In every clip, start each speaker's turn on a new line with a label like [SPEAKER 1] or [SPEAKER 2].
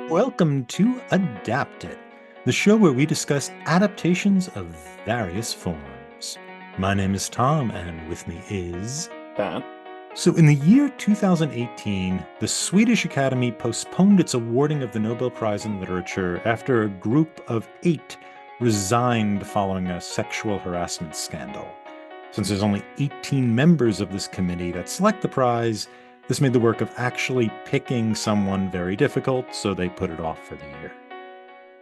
[SPEAKER 1] Welcome to Adapt It, the show where we discuss adaptations of various forms. My name is Tom, and with me is.
[SPEAKER 2] That.
[SPEAKER 1] So, in the year 2018, the Swedish Academy postponed its awarding of the Nobel Prize in Literature after a group of 8 resigned following a sexual harassment scandal. Since there's only 18 members of this committee that select the prize, this made the work of actually picking someone very difficult, so they put it off for the year.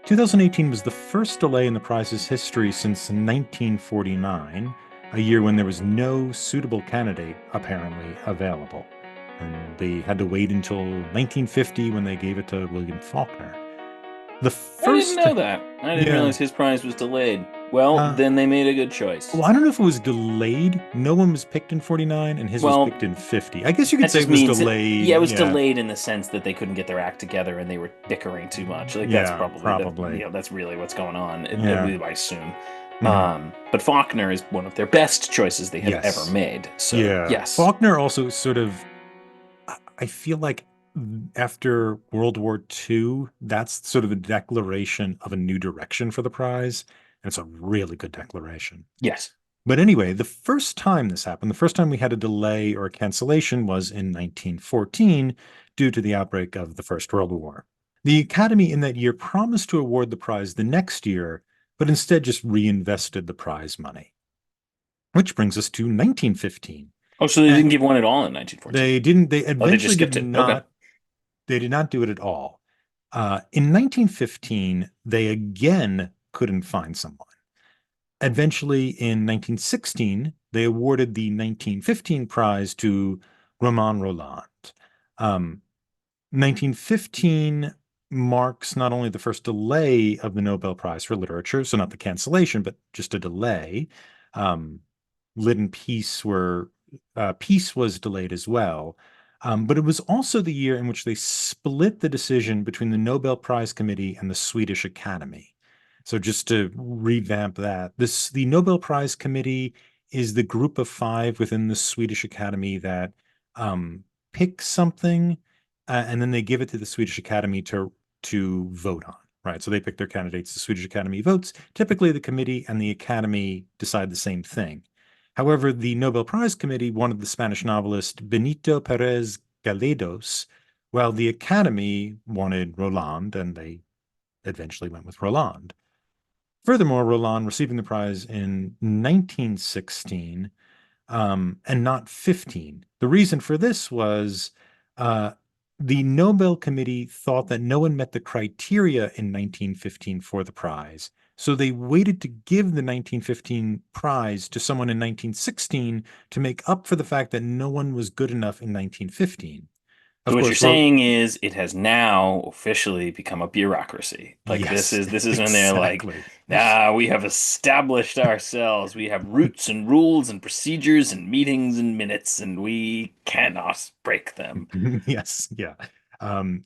[SPEAKER 1] 2018 was the first delay in the prize's history since 1949, a year when there was no suitable candidate apparently available. And they had to wait until 1950 when they gave it to William Faulkner. The
[SPEAKER 2] I didn't
[SPEAKER 1] first,
[SPEAKER 2] know that. I didn't
[SPEAKER 1] yeah,
[SPEAKER 2] realize his prize was delayed. Well,
[SPEAKER 1] uh,
[SPEAKER 2] then they made a good choice.
[SPEAKER 1] well, I don't know if it was delayed. No one was picked in 49, and his was
[SPEAKER 2] Well,
[SPEAKER 1] picked in 50. I guess you could
[SPEAKER 2] that
[SPEAKER 1] say
[SPEAKER 2] just
[SPEAKER 1] it was
[SPEAKER 2] means that, yeah, it
[SPEAKER 1] delayed.
[SPEAKER 2] was
[SPEAKER 1] Yeah,
[SPEAKER 2] delayed in the sense that they couldn't get their act together and they were bickering too much. Like that's
[SPEAKER 1] yeah,
[SPEAKER 2] probably
[SPEAKER 1] probably.
[SPEAKER 2] that's really what's going on.
[SPEAKER 1] Yeah.
[SPEAKER 2] I assume.
[SPEAKER 1] Mhm.
[SPEAKER 2] But Faulkner is one of their best choices they have ever
[SPEAKER 1] Yes.
[SPEAKER 2] made. So
[SPEAKER 1] Yeah.
[SPEAKER 2] yes,
[SPEAKER 1] Faulkner also sort of, I feel like after World War II, that's sort of a declaration of a new direction for the prize. And it's a really good declaration.
[SPEAKER 2] yes.
[SPEAKER 1] But anyway, the first time this happened, the first time we had a delay or a cancellation was in 1914 due to the outbreak of the First World War. The Academy in that year promised to award the prize the next year, but instead just reinvested the prize money. Which brings us to 1915.
[SPEAKER 2] Oh, so they
[SPEAKER 1] And
[SPEAKER 2] didn't give one at all in 1914.
[SPEAKER 1] they
[SPEAKER 2] Oh, they just
[SPEAKER 1] eventually
[SPEAKER 2] skipped it. Okay.
[SPEAKER 1] they did not do it at all. In 1915, they again couldn't find someone. Eventually, in 1916, they awarded the 1915 prize to Rolland. Um, 1915 marks not only the first delay of the Nobel Prize for Literature, so not the cancellation, but just a delay. Um, Lit and Peace was delayed as well. But it was also the year in which they split the decision between the Nobel Prize Committee and the Swedish Academy. So just to revamp that, the Nobel Prize Committee is the group of 5 within the Swedish Academy that pick something, and then they give it to the Swedish Academy to vote on. Right. So they pick their candidates. The Swedish Academy votes. Typically, the committee and the Academy decide the same thing. However, the Nobel Prize Committee wanted the Spanish novelist Benito Perez Galdós, while the Academy wanted Rolland, and they eventually went with Rolland. Furthermore, Rolland receiving the prize in 1916 and not 15. The reason for this was uh, the Nobel Committee thought that no one met the criteria in 1915 for the prize. So they waited to give the 1915 prize to someone in 1916 to make up for the fact that no one was good enough in 1915.
[SPEAKER 2] So
[SPEAKER 1] Of
[SPEAKER 2] what you're
[SPEAKER 1] course, well,
[SPEAKER 2] saying is it has now officially become a bureaucracy. Like this
[SPEAKER 1] yes,
[SPEAKER 2] is when they're like,
[SPEAKER 1] exactly.
[SPEAKER 2] we have established ourselves. We have roots and rules and procedures and meetings and minutes, and we cannot break them.
[SPEAKER 1] Yes, yeah.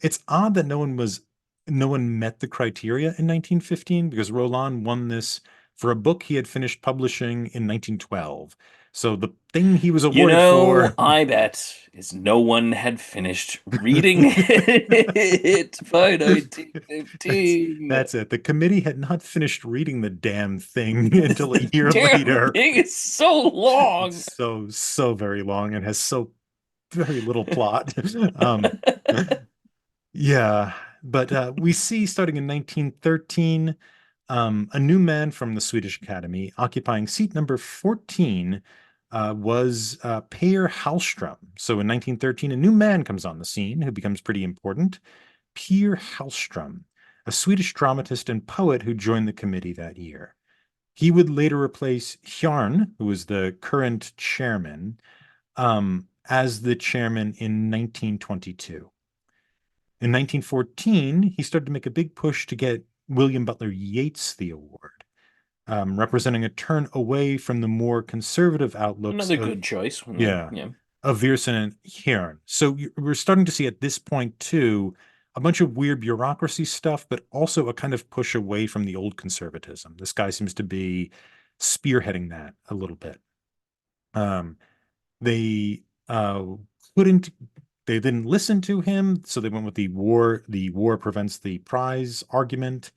[SPEAKER 1] It's odd that no one met the criteria in 1915 because Roland won this for a book he had finished publishing in 1912. So the thing he was
[SPEAKER 2] You
[SPEAKER 1] awarded
[SPEAKER 2] know,
[SPEAKER 1] for,
[SPEAKER 2] I bet is no one had finished reading it by
[SPEAKER 1] that's
[SPEAKER 2] 1915.
[SPEAKER 1] that's it. The committee had not finished reading the damn thing until a
[SPEAKER 2] The
[SPEAKER 1] year
[SPEAKER 2] damn
[SPEAKER 1] later.
[SPEAKER 2] thing is so
[SPEAKER 1] It's
[SPEAKER 2] long.
[SPEAKER 1] so very long and has so very little plot. Um, Yeah, but we see starting in 1913, a new man from the Swedish Academy occupying seat number 14 was Per Hallström. So in 1913, a new man comes on the scene who becomes pretty important, Per Hallström, a Swedish dramatist and poet who joined the committee that year. He would later replace Hjörn, who was the current chairman, as the chairman in 1922. In 1914, he started to make a big push to get William Butler Yeats the award, representing a turn away from the more conservative outlooks
[SPEAKER 2] Another
[SPEAKER 1] of,
[SPEAKER 2] good choice.
[SPEAKER 1] yeah,
[SPEAKER 2] Yeah.
[SPEAKER 1] of Viersen and Hearn. So we're starting to see at this point too a bunch of weird bureaucracy stuff, but also a kind of push away from the old conservatism. This guy seems to be spearheading that a little bit. Um, they couldn't. they didn't listen to him, so they went with the war prevents the prize argument.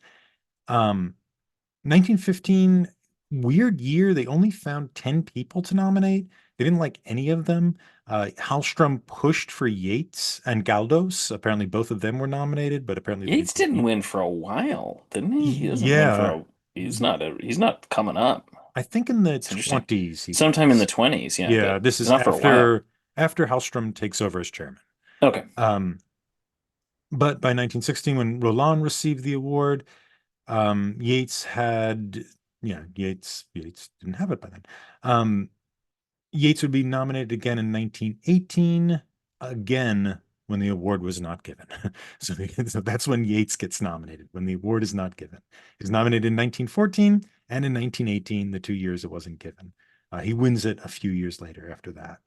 [SPEAKER 1] 1915, weird year. They only found 10 people to nominate. They didn't like any of them. Hallstrom pushed for Yates and Galdos. Apparently, both of them were nominated, but apparently they
[SPEAKER 2] Yates
[SPEAKER 1] didn't.
[SPEAKER 2] didn't win for a while, didn't he? He doesn't win for
[SPEAKER 1] Yeah,
[SPEAKER 2] a. He's not coming up.
[SPEAKER 1] I think in the
[SPEAKER 2] It's interesting.
[SPEAKER 1] 20s he
[SPEAKER 2] Sometime in the
[SPEAKER 1] was.
[SPEAKER 2] 20s, yeah,
[SPEAKER 1] Yeah,
[SPEAKER 2] but
[SPEAKER 1] this is
[SPEAKER 2] not for a while.
[SPEAKER 1] after Hallstrom takes over as chairman.
[SPEAKER 2] Okay.
[SPEAKER 1] Um, but by 1916, when Rolland received the award, Yates had, yeah, Yates didn't have it by then. Um, Yates would be nominated again in 1918, again when the award was not given. So that's when Yates gets nominated, when the award is not given. He's nominated in 1914 and in 1918, the 2 years it wasn't given. He wins it a few years later after that.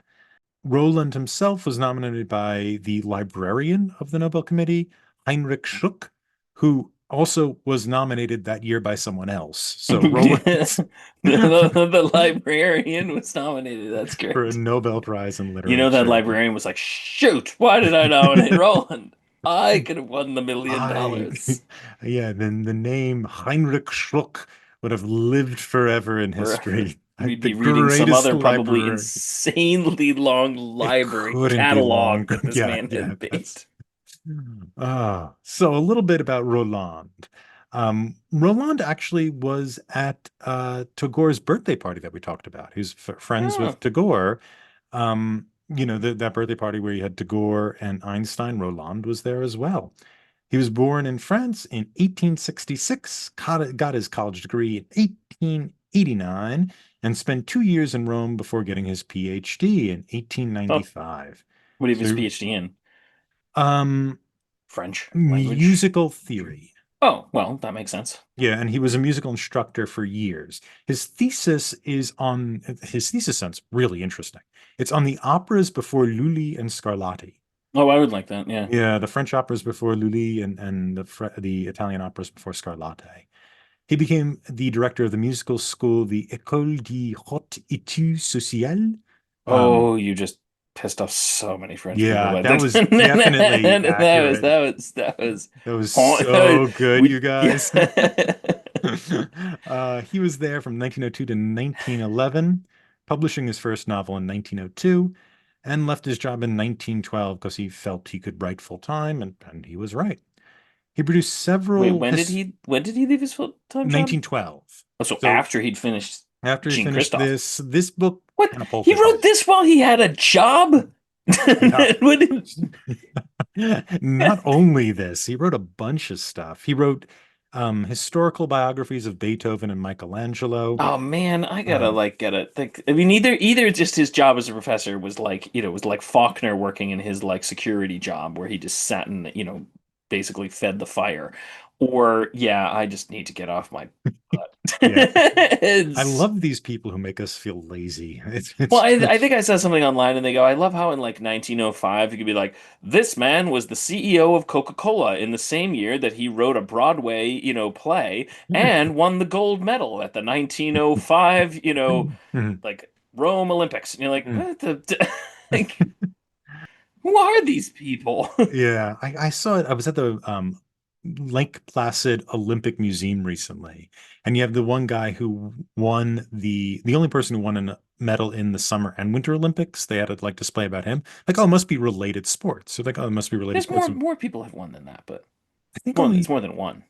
[SPEAKER 1] Rolland himself was nominated by the librarian of the Nobel Committee, Heinrich Schuck, who also was nominated that year by someone else. So Rolland's
[SPEAKER 2] The librarian was nominated. That's
[SPEAKER 1] for a
[SPEAKER 2] great.
[SPEAKER 1] Nobel Prize in
[SPEAKER 2] You know that
[SPEAKER 1] literature.
[SPEAKER 2] librarian was like, shoot, why did I nominate Roland? I could have won the million
[SPEAKER 1] I,
[SPEAKER 2] dollars.
[SPEAKER 1] yeah, then the name Heinrich Schluck would have lived forever in
[SPEAKER 2] Forever.
[SPEAKER 1] history.
[SPEAKER 2] We'd
[SPEAKER 1] The
[SPEAKER 2] be reading some
[SPEAKER 1] greatest
[SPEAKER 2] other probably
[SPEAKER 1] library.
[SPEAKER 2] insanely long
[SPEAKER 1] It
[SPEAKER 2] library
[SPEAKER 1] couldn't be long.
[SPEAKER 2] catalog that this
[SPEAKER 1] Yeah,
[SPEAKER 2] man
[SPEAKER 1] yeah,
[SPEAKER 2] had made.
[SPEAKER 1] that's so a little bit about Roland. Roland actually was at Tagore's birthday party that we talked about. He's friends
[SPEAKER 2] Oh,
[SPEAKER 1] with Tagore. That birthday party where you had Tagore and Einstein, Roland was there as well. He was born in France in 1866, got his college degree in 1889, and spent 2 years in Rome before getting his PhD in
[SPEAKER 2] oh,
[SPEAKER 1] 1895.
[SPEAKER 2] what did his
[SPEAKER 1] So,
[SPEAKER 2] PhD in?
[SPEAKER 1] um,
[SPEAKER 2] French language.
[SPEAKER 1] musical theory.
[SPEAKER 2] Oh, well, that makes sense.
[SPEAKER 1] Yeah, and he was a musical instructor for years. His thesis sounds really interesting. It's on the operas before Lully and Scarlatti.
[SPEAKER 2] Oh, I would like that. Yeah.
[SPEAKER 1] Yeah, the French operas before Lully and the Italian operas before Scarlatti. He became the director of the musical school, the École des Hautes Études Sociales. Um,
[SPEAKER 2] Oh, you just pissed off so many French people
[SPEAKER 1] yeah,
[SPEAKER 2] by
[SPEAKER 1] that
[SPEAKER 2] that.
[SPEAKER 1] was definitely accurate.
[SPEAKER 2] That was
[SPEAKER 1] That was
[SPEAKER 2] haunt.
[SPEAKER 1] so good,
[SPEAKER 2] We
[SPEAKER 1] you
[SPEAKER 2] yeah.
[SPEAKER 1] guys. He was there from 1902 to 1911, publishing his first novel in 1902, and left his job in 1912 because he felt he could write full time, and he was right. He produced
[SPEAKER 2] Wait,
[SPEAKER 1] several his
[SPEAKER 2] when did he leave his full-time job?
[SPEAKER 1] 1912.
[SPEAKER 2] Oh, so
[SPEAKER 1] So
[SPEAKER 2] after he'd finished
[SPEAKER 1] after he
[SPEAKER 2] Jean
[SPEAKER 1] finished
[SPEAKER 2] Christophe.
[SPEAKER 1] this book
[SPEAKER 2] What? He
[SPEAKER 1] catapulted
[SPEAKER 2] wrote
[SPEAKER 1] him.
[SPEAKER 2] this while he had a job?
[SPEAKER 1] Yeah.
[SPEAKER 2] What did-
[SPEAKER 1] Not only this, he wrote a bunch of stuff. He wrote historical biographies of Beethoven and Michelangelo.
[SPEAKER 2] Oh man, I gotta
[SPEAKER 1] Um,
[SPEAKER 2] like gotta think. I mean, either just his job as a professor was like, was like Faulkner working in his like security job where he just sat and, basically fed the fire. Or yeah, I just need to get off my butt.
[SPEAKER 1] yeah, I
[SPEAKER 2] It's
[SPEAKER 1] love these people who make us feel lazy.
[SPEAKER 2] Well,
[SPEAKER 1] It's
[SPEAKER 2] I think I saw something online and they go, I love how in like 1905 you could be like, this man was the CEO of Coca-Cola in the same year that he wrote a Broadway, play and won the gold medal at the 1905, like Rome Olympics. And you're like, what the like, who are these people?
[SPEAKER 1] Yeah, I saw it. I was at the Lake Placid Olympic Museum recently, and you have the one guy who won the only person who won a medal in the Summer and Winter Olympics. They had a like display about him. Like, oh, it must be related sports. So like, oh, it must be related
[SPEAKER 2] There's
[SPEAKER 1] sports.
[SPEAKER 2] more people have won than that, but
[SPEAKER 1] I think
[SPEAKER 2] it's
[SPEAKER 1] only
[SPEAKER 2] more than one.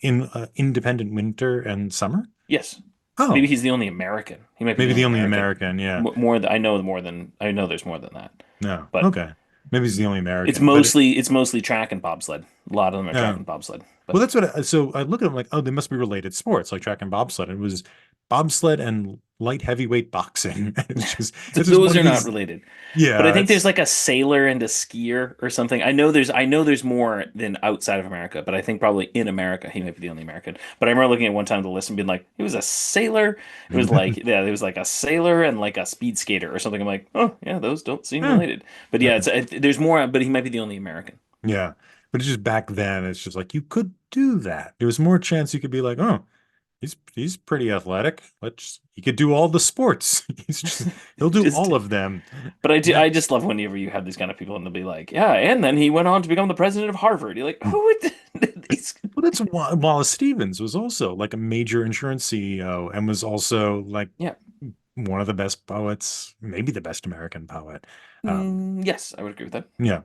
[SPEAKER 1] in independent winter and summer.
[SPEAKER 2] Yes. Maybe
[SPEAKER 1] Oh,
[SPEAKER 2] he's the only American. He might be the
[SPEAKER 1] maybe
[SPEAKER 2] only
[SPEAKER 1] the only
[SPEAKER 2] American.
[SPEAKER 1] American. Yeah.
[SPEAKER 2] I know there's more than that.
[SPEAKER 1] No.
[SPEAKER 2] But
[SPEAKER 1] Okay. Maybe he's the only
[SPEAKER 2] it's
[SPEAKER 1] American. But
[SPEAKER 2] mostly track and bobsled. A lot of them are track
[SPEAKER 1] yeah.
[SPEAKER 2] and bobsled.
[SPEAKER 1] Well,
[SPEAKER 2] But
[SPEAKER 1] that's so I look at them like, oh, they must be related sports, like track and bobsled. It was bobsled and light heavyweight boxing. It's just
[SPEAKER 2] those
[SPEAKER 1] one of
[SPEAKER 2] are not
[SPEAKER 1] these.
[SPEAKER 2] related. But I
[SPEAKER 1] Yeah,
[SPEAKER 2] think there's
[SPEAKER 1] it's
[SPEAKER 2] like a sailor and a skier or something. I know there's more than outside of America, but I think probably in America he might be the only American. But I remember looking at one time the list and being like, it was a sailor. It was like yeah, it was like a sailor and like a speed skater or something. I'm like, oh yeah, those don't seem
[SPEAKER 1] Eh,
[SPEAKER 2] related. But yeah,
[SPEAKER 1] yeah,
[SPEAKER 2] there's more. But he might be the only American.
[SPEAKER 1] yeah. But it's just back then, it's just like you could do that. There was more chance you could be like, oh, he's pretty athletic. He could do all the sports. He'll do
[SPEAKER 2] Just,
[SPEAKER 1] all of them.
[SPEAKER 2] but I
[SPEAKER 1] That's
[SPEAKER 2] just love whenever you have these kind of people and they'll be like, yeah, and then he went on to become the president of Harvard. You're like, who would these?
[SPEAKER 1] well, that's Wallace Stevens was also like a major insurance CEO and was also like
[SPEAKER 2] Yeah,
[SPEAKER 1] one of the best poets, maybe the best American poet. Um,
[SPEAKER 2] yes, I would agree with that.
[SPEAKER 1] yeah,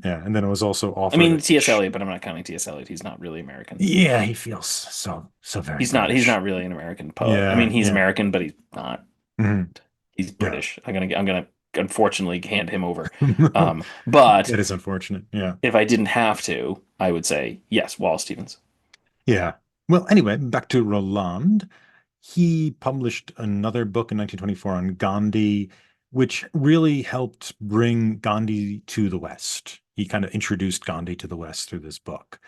[SPEAKER 1] yeah, and then it was also
[SPEAKER 2] I
[SPEAKER 1] authored
[SPEAKER 2] mean,
[SPEAKER 1] a
[SPEAKER 2] T.S. Eliot, but I'm not counting T.S. Eliot. He's not really American.
[SPEAKER 1] yeah, he feels so very
[SPEAKER 2] He's
[SPEAKER 1] British.
[SPEAKER 2] not really an American poet. I mean,
[SPEAKER 1] Yeah,
[SPEAKER 2] he's
[SPEAKER 1] yeah.
[SPEAKER 2] American, but he's not.
[SPEAKER 1] Mhm.
[SPEAKER 2] He's
[SPEAKER 1] Yeah.
[SPEAKER 2] British. I'm gonna unfortunately hand him over. But
[SPEAKER 1] That is unfortunate. Yeah.
[SPEAKER 2] if I didn't have to, I would say yes, Wallace Stevens.
[SPEAKER 1] Yeah. Well, anyway, back to Rolland. He published another book in 1924 on Gandhi, which really helped bring Gandhi to the West. He kind of introduced Gandhi to the West through this book.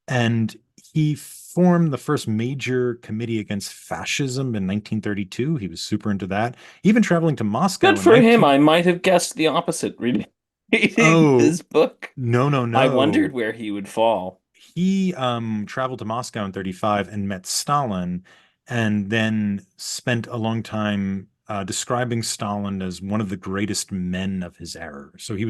[SPEAKER 1] And he formed the first major committee against fascism in 1932. He was super into that, even traveling to
[SPEAKER 2] Good
[SPEAKER 1] Moscow in
[SPEAKER 2] for him.
[SPEAKER 1] 19.
[SPEAKER 2] I might have guessed the opposite reading
[SPEAKER 1] Oh,
[SPEAKER 2] this book.
[SPEAKER 1] no, no,
[SPEAKER 2] I wondered
[SPEAKER 1] no.
[SPEAKER 2] where he would fall.
[SPEAKER 1] He traveled to Moscow in 35 and met Stalin, and then spent a long time describing Stalin as one of the greatest men of his era. So he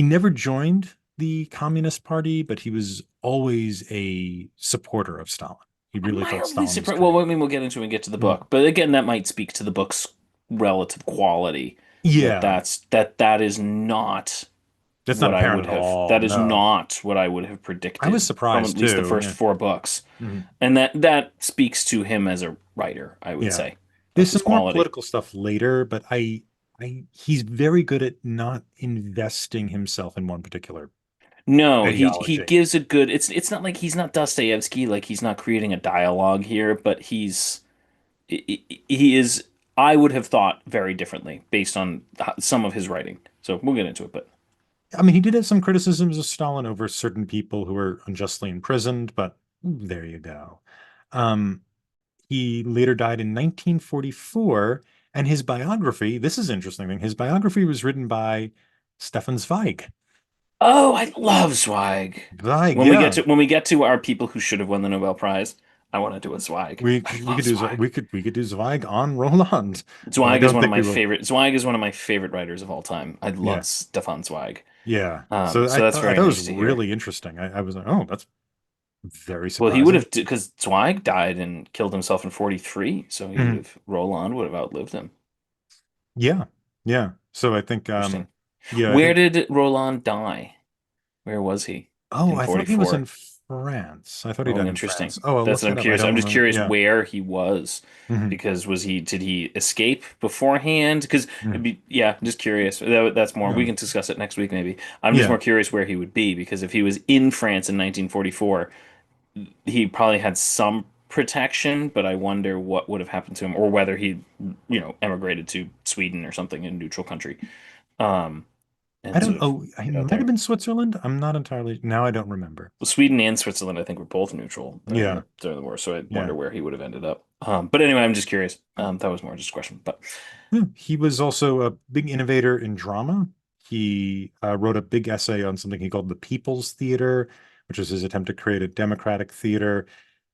[SPEAKER 1] never joined the Communist Party, but he was always a supporter of Stalin. He
[SPEAKER 2] I'm
[SPEAKER 1] really thought
[SPEAKER 2] mildly
[SPEAKER 1] Stalin was
[SPEAKER 2] surprised. Well,
[SPEAKER 1] great.
[SPEAKER 2] I mean, we'll get into it and get to the
[SPEAKER 1] Mm.
[SPEAKER 2] book, but again, that might speak to the book's relative quality.
[SPEAKER 1] Yeah,
[SPEAKER 2] That is not
[SPEAKER 1] that's not apparent at all.
[SPEAKER 2] that is
[SPEAKER 1] No,
[SPEAKER 2] not what I would have
[SPEAKER 1] I was
[SPEAKER 2] predicted from at
[SPEAKER 1] surprised
[SPEAKER 2] least the
[SPEAKER 1] too.
[SPEAKER 2] first
[SPEAKER 1] Yeah.
[SPEAKER 2] four books.
[SPEAKER 1] Mhm.
[SPEAKER 2] And that speaks to him as a writer, I would
[SPEAKER 1] Yeah.
[SPEAKER 2] say, of
[SPEAKER 1] There's
[SPEAKER 2] his
[SPEAKER 1] some more
[SPEAKER 2] quality.
[SPEAKER 1] political stuff later, but he's very good at not investing himself in one particular
[SPEAKER 2] No, he
[SPEAKER 1] ideology.
[SPEAKER 2] gives a good it's not like he's not Dostoevsky, like he's not creating a dialogue here, but he is I would have thought very differently based on some of his writing. So we'll get into it, but
[SPEAKER 1] I mean, he did have some criticisms of Stalin over certain people who were unjustly imprisoned, but there you go. Um, he later died in 1944, and his biography, this is interesting thing, his biography was written by Stefan Zweig.
[SPEAKER 2] oh, I love Zweig.
[SPEAKER 1] Zweig, yeah.
[SPEAKER 2] When we get to our people who should have won the Nobel Prize, I want to do a Zweig. I
[SPEAKER 1] We
[SPEAKER 2] love
[SPEAKER 1] could do
[SPEAKER 2] Zweig.
[SPEAKER 1] we could do Zweig on Roland, but I don't think we will.
[SPEAKER 2] Zweig is one of my favorite writers of all time. I
[SPEAKER 1] Yeah.
[SPEAKER 2] love Stefan Zweig.
[SPEAKER 1] Yeah. So
[SPEAKER 2] So that's
[SPEAKER 1] I
[SPEAKER 2] very
[SPEAKER 1] thought it was
[SPEAKER 2] nice to hear.
[SPEAKER 1] really interesting. I was like, oh, that's very
[SPEAKER 2] Well, he would
[SPEAKER 1] surprising.
[SPEAKER 2] have because Zweig died and killed himself in 43, so he would
[SPEAKER 1] Mhm.
[SPEAKER 2] have Roland would have outlived him.
[SPEAKER 1] Yeah. Yeah. So I think
[SPEAKER 2] Interesting.
[SPEAKER 1] yeah, I
[SPEAKER 2] Where
[SPEAKER 1] think
[SPEAKER 2] did Roland die? Where was he
[SPEAKER 1] oh,
[SPEAKER 2] in
[SPEAKER 1] I thought he was in
[SPEAKER 2] 44?
[SPEAKER 1] France. I thought he
[SPEAKER 2] Oh,
[SPEAKER 1] died in
[SPEAKER 2] interesting.
[SPEAKER 1] France. Oh, I'll
[SPEAKER 2] That's
[SPEAKER 1] look
[SPEAKER 2] what I'm
[SPEAKER 1] that up. I
[SPEAKER 2] curious.
[SPEAKER 1] don't
[SPEAKER 2] I'm just
[SPEAKER 1] remember.
[SPEAKER 2] curious
[SPEAKER 1] Yeah.
[SPEAKER 2] where he was
[SPEAKER 1] Hmm.
[SPEAKER 2] because did he escape beforehand? Because
[SPEAKER 1] Hmm.
[SPEAKER 2] yeah, I'm just curious. That's more.
[SPEAKER 1] Yeah.
[SPEAKER 2] We can discuss it next week maybe. I'm just
[SPEAKER 1] Yeah.
[SPEAKER 2] more curious where he would be because if he was in France in 1944, he probably had some protection, but I wonder what would have happened to him or whether he, emigrated to Sweden or something, a neutral country, um,
[SPEAKER 1] I
[SPEAKER 2] and
[SPEAKER 1] don't
[SPEAKER 2] sort of
[SPEAKER 1] oh, I
[SPEAKER 2] get out
[SPEAKER 1] might have
[SPEAKER 2] there.
[SPEAKER 1] been Switzerland. I'm not entirely now I don't remember.
[SPEAKER 2] Well, Sweden and Switzerland, I think, were both neutral
[SPEAKER 1] Yeah.
[SPEAKER 2] during the war, so I
[SPEAKER 1] Yeah.
[SPEAKER 2] wonder where he would have ended up. But anyway, I'm just curious. That was more just a question. But
[SPEAKER 1] Yeah, he was also a big innovator in drama. He wrote a big essay on something he called the People's Theater, which was his attempt to create a democratic theater.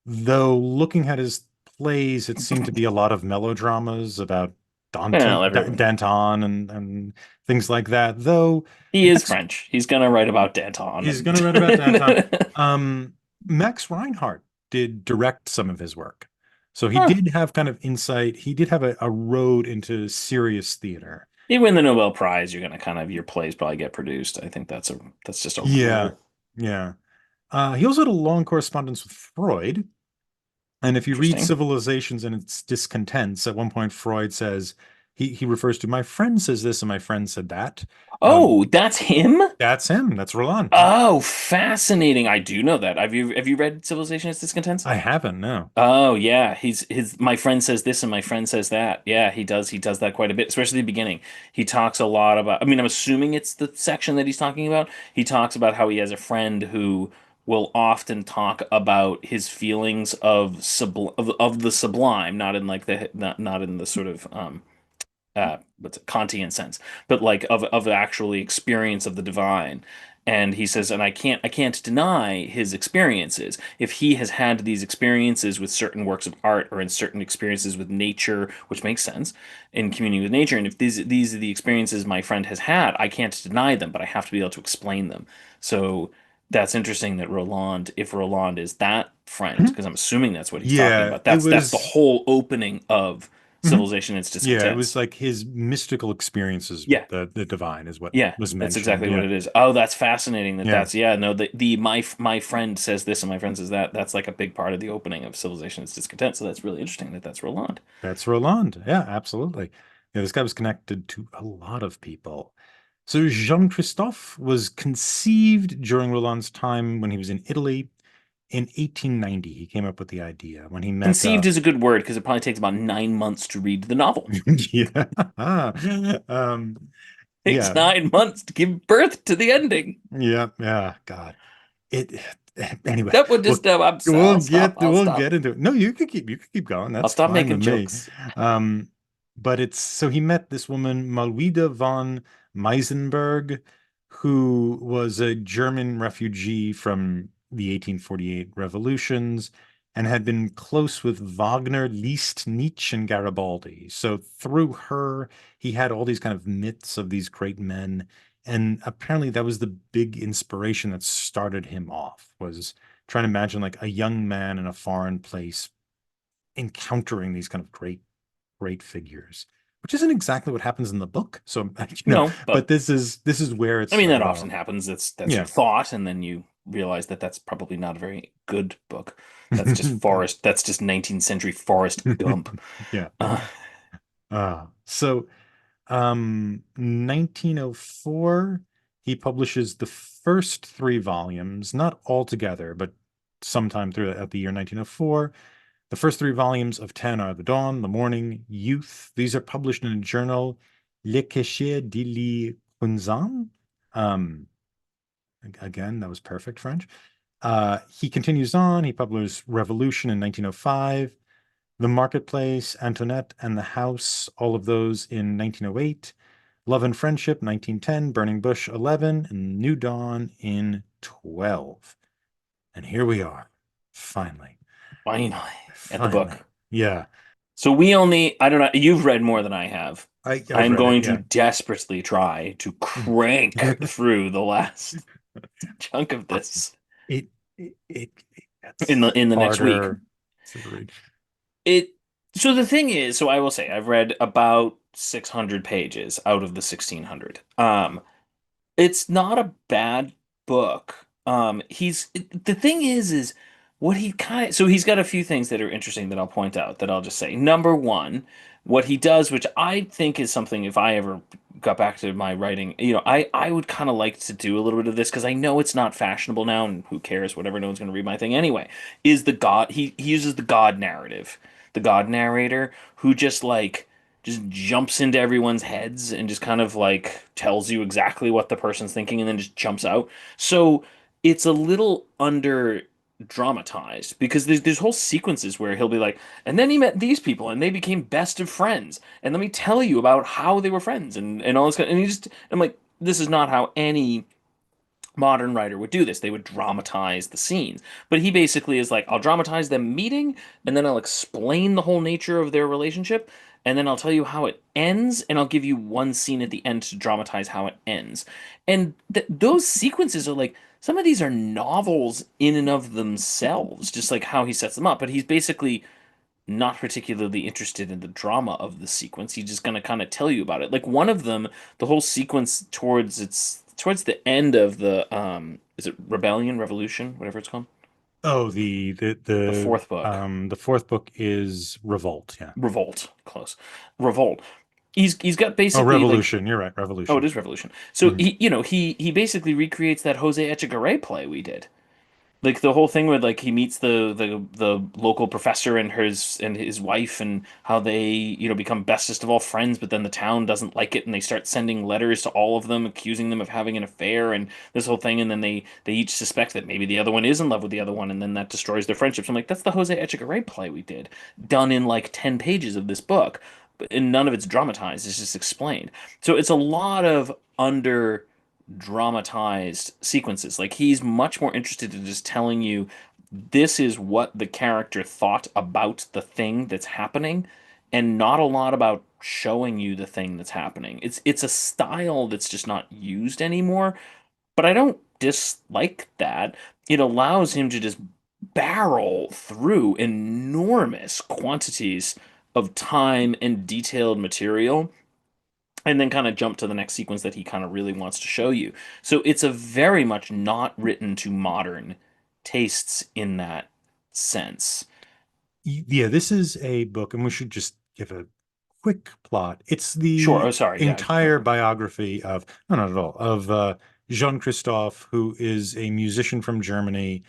[SPEAKER 1] Though looking at his plays, it seemed to be a lot of melodramas about
[SPEAKER 2] well, everyone
[SPEAKER 1] Danton and things like that. Though
[SPEAKER 2] he is
[SPEAKER 1] Max,
[SPEAKER 2] French. He's gonna write about Danton
[SPEAKER 1] he's going to write about Danton.
[SPEAKER 2] and
[SPEAKER 1] Max Reinhardt did direct some of his work. So he
[SPEAKER 2] huh.
[SPEAKER 1] did have kind of insight. He did have a road into serious theater.
[SPEAKER 2] You win the Nobel Prize, you're gonna kind of your plays probably get produced. I think that's just a
[SPEAKER 1] Yeah,
[SPEAKER 2] rule.
[SPEAKER 1] yeah. He also had a long correspondence with Freud. And if you read
[SPEAKER 2] Interesting.
[SPEAKER 1] Civilizations and its Discontents, at one point Freud says he refers to my friend says this and my friend said that. Um,
[SPEAKER 2] Oh, that's him?
[SPEAKER 1] that's him. That's Roland.
[SPEAKER 2] Oh, fascinating. I do know that. Have you read Civilization is Discontents?
[SPEAKER 1] I haven't, no.
[SPEAKER 2] Oh yeah, he's his my friend says this and my friend says that. Yeah, he does that quite a bit, especially the beginning. He talks a lot about I'm assuming it's the section that he's talking about. He talks about how he has a friend who will often talk about his feelings of the sublime, not in like not in the sort of what's it, Kantian sense, but like of the actually experience of the divine. And he says, and I can't deny his experiences. If he has had these experiences with certain works of art or in certain experiences with nature, which makes sense, in communing with nature, and if these are the experiences my friend has had, I can't deny them, but I have to be able to explain them. So that's interesting that Roland, if Roland is that friend,
[SPEAKER 1] Mhm.
[SPEAKER 2] because I'm assuming that's what he's talking
[SPEAKER 1] Yeah,
[SPEAKER 2] about.
[SPEAKER 1] it
[SPEAKER 2] That's the
[SPEAKER 1] was.
[SPEAKER 2] whole opening of
[SPEAKER 1] Mhm.
[SPEAKER 2] Civilization and its
[SPEAKER 1] Yeah, it was
[SPEAKER 2] Discontents.
[SPEAKER 1] like his mystical experiences with
[SPEAKER 2] Yeah,
[SPEAKER 1] the divine is what
[SPEAKER 2] yeah,
[SPEAKER 1] was
[SPEAKER 2] that's
[SPEAKER 1] mentioned.
[SPEAKER 2] exactly what
[SPEAKER 1] Yeah,
[SPEAKER 2] it is. Oh, that's fascinating.
[SPEAKER 1] yeah,
[SPEAKER 2] Yeah, no, the my friend says this and my friend says that. That's like a big part of the opening of Civilization and its Discontent. So that's really interesting that that's Roland.
[SPEAKER 1] that's Roland. Yeah, absolutely. Yeah, this guy was connected to a lot of people. So Jean-Christophe was conceived during Roland's time when he was in Italy in 1890. He came up with the idea when he met
[SPEAKER 2] Conceived is a good word because it probably takes about 9 months to read the novel.
[SPEAKER 1] yeah. Um,
[SPEAKER 2] Takes
[SPEAKER 1] yeah,
[SPEAKER 2] 9 months to give birth to the ending.
[SPEAKER 1] yeah, God. It anyway,
[SPEAKER 2] That would just I'll stop. I'll
[SPEAKER 1] we'll
[SPEAKER 2] stop.
[SPEAKER 1] get into it. No, you could keep going.
[SPEAKER 2] I'll
[SPEAKER 1] That's
[SPEAKER 2] stop
[SPEAKER 1] fine with
[SPEAKER 2] making
[SPEAKER 1] me.
[SPEAKER 2] jokes.
[SPEAKER 1] Um, but it's so he met this woman, Malwida von Meisenberg, who was a German refugee from the 1848 revolutions and had been close with Wagner, Liszt, Nietzsche, and Garibaldi. So through her, he had all these kind of myths of these great men, and apparently that was the big inspiration that started him off, was trying to imagine like a young man in a foreign place encountering these kind of great figures, which isn't exactly what happens in the book. So
[SPEAKER 2] No,
[SPEAKER 1] but
[SPEAKER 2] but
[SPEAKER 1] this is where it
[SPEAKER 2] I mean that
[SPEAKER 1] started
[SPEAKER 2] often
[SPEAKER 1] off.
[SPEAKER 2] happens. That's your
[SPEAKER 1] Yeah.
[SPEAKER 2] thought, and then you realize that that's probably not a very good book. That's just Forrest. That's just 19th century Forrest Gump.
[SPEAKER 1] Yeah.
[SPEAKER 2] Uh,
[SPEAKER 1] So 1904, he publishes the first three volumes, not all together, but sometime throughout the year 1904. The first three volumes of 10 are The Dawn, The Morning, Youth. These are published in a journal, Le Cachet de l'Inconscient. Um, again, that was perfect French. He continues on. He publishes Revolution in 1905, The Marketplace, Antoinette, and the House, all of those in 1908. Love and Friendship, 1910, Burning Bush, 11, and New Dawn in 12. And here we are, finally,
[SPEAKER 2] Finally, at the
[SPEAKER 1] finally.
[SPEAKER 2] book.
[SPEAKER 1] Yeah,
[SPEAKER 2] So we only, I don't know, you've read more than I have.
[SPEAKER 1] I've
[SPEAKER 2] I'm
[SPEAKER 1] read it.
[SPEAKER 2] going to
[SPEAKER 1] Yeah.
[SPEAKER 2] desperately try to crank through the last chunk of this
[SPEAKER 1] It
[SPEAKER 2] in
[SPEAKER 1] gets
[SPEAKER 2] the next week.
[SPEAKER 1] harder to read.
[SPEAKER 2] It so the thing is, so I will say I've read about 600 pages out of the 1600. It's not a bad book. The thing is what he kind of, so he's got a few things that are interesting that I'll point out that I'll just say. Number one, what he does, which I think is something if I ever got back to my writing, I would kind of like to do a little bit of this because I know it's not fashionable now and who cares, whatever, no one's going to read my thing anyway. Is the God, he uses the God narrative, the God narrator who just jumps into everyone's heads and just kind of like tells you exactly what the person's thinking and then just jumps out. So it's a little under dramatized because there's whole sequences where he'll be like, and then he met these people and they became best of friends. And let me tell you about how they were friends and all this kind of, and he just I'm like, this is not how any modern writer would do this. They would dramatize the scenes. But he basically is like, I'll dramatize them meeting, and then I'll explain the whole nature of their relationship, and then I'll tell you how it ends, and I'll give you one scene at the end to dramatize how it ends. And those sequences are like, some of these are novels in and of themselves, just like how he sets them up. But he's basically not particularly interested in the drama of the sequence. He's just going to kind of tell you about it. Like one of them, the whole sequence towards the end of the is it Rebellion, Revolution, whatever it's called?
[SPEAKER 1] Oh,
[SPEAKER 2] The fourth book.
[SPEAKER 1] the fourth book is Revolt. Yeah.
[SPEAKER 2] Revolt, close. Revolt. He's got
[SPEAKER 1] Oh,
[SPEAKER 2] basically like
[SPEAKER 1] Revolution. You're right.
[SPEAKER 2] oh, it
[SPEAKER 1] Revolution.
[SPEAKER 2] is Revolution. So
[SPEAKER 1] Mhm.
[SPEAKER 2] he basically recreates that Jose Echegaray play we did. Like the whole thing where like he meets the local professor and his wife and how they become bestest of all friends, but then the town doesn't like it and they start sending letters to all of them accusing them of having an affair and this whole thing, and then they each suspect that maybe the other one is in love with the other one, and then that destroys their friendships. I'm like, that's the Jose Echegaray play we did, done in like 10 pages of this book, and none of it's dramatized, it's just explained. So it's a lot of under dramatized sequences. Like he's much more interested in just telling you this is what the character thought about the thing that's happening, and not a lot about showing you the thing that's happening. It's a style that's just not used anymore, but I don't dislike that. It allows him to just barrel through enormous quantities of time and detailed material and then kind of jump to the next sequence that he kind of really wants to show you. So it's a very much not written to modern tastes in that sense.
[SPEAKER 1] Yeah, this is a book, and we should just give a quick plot. It's
[SPEAKER 2] Sure.
[SPEAKER 1] the
[SPEAKER 2] Oh, sorry. Yeah.
[SPEAKER 1] entire biography of, no, not at all, of Jean-Christophe, who is a musician from Germany,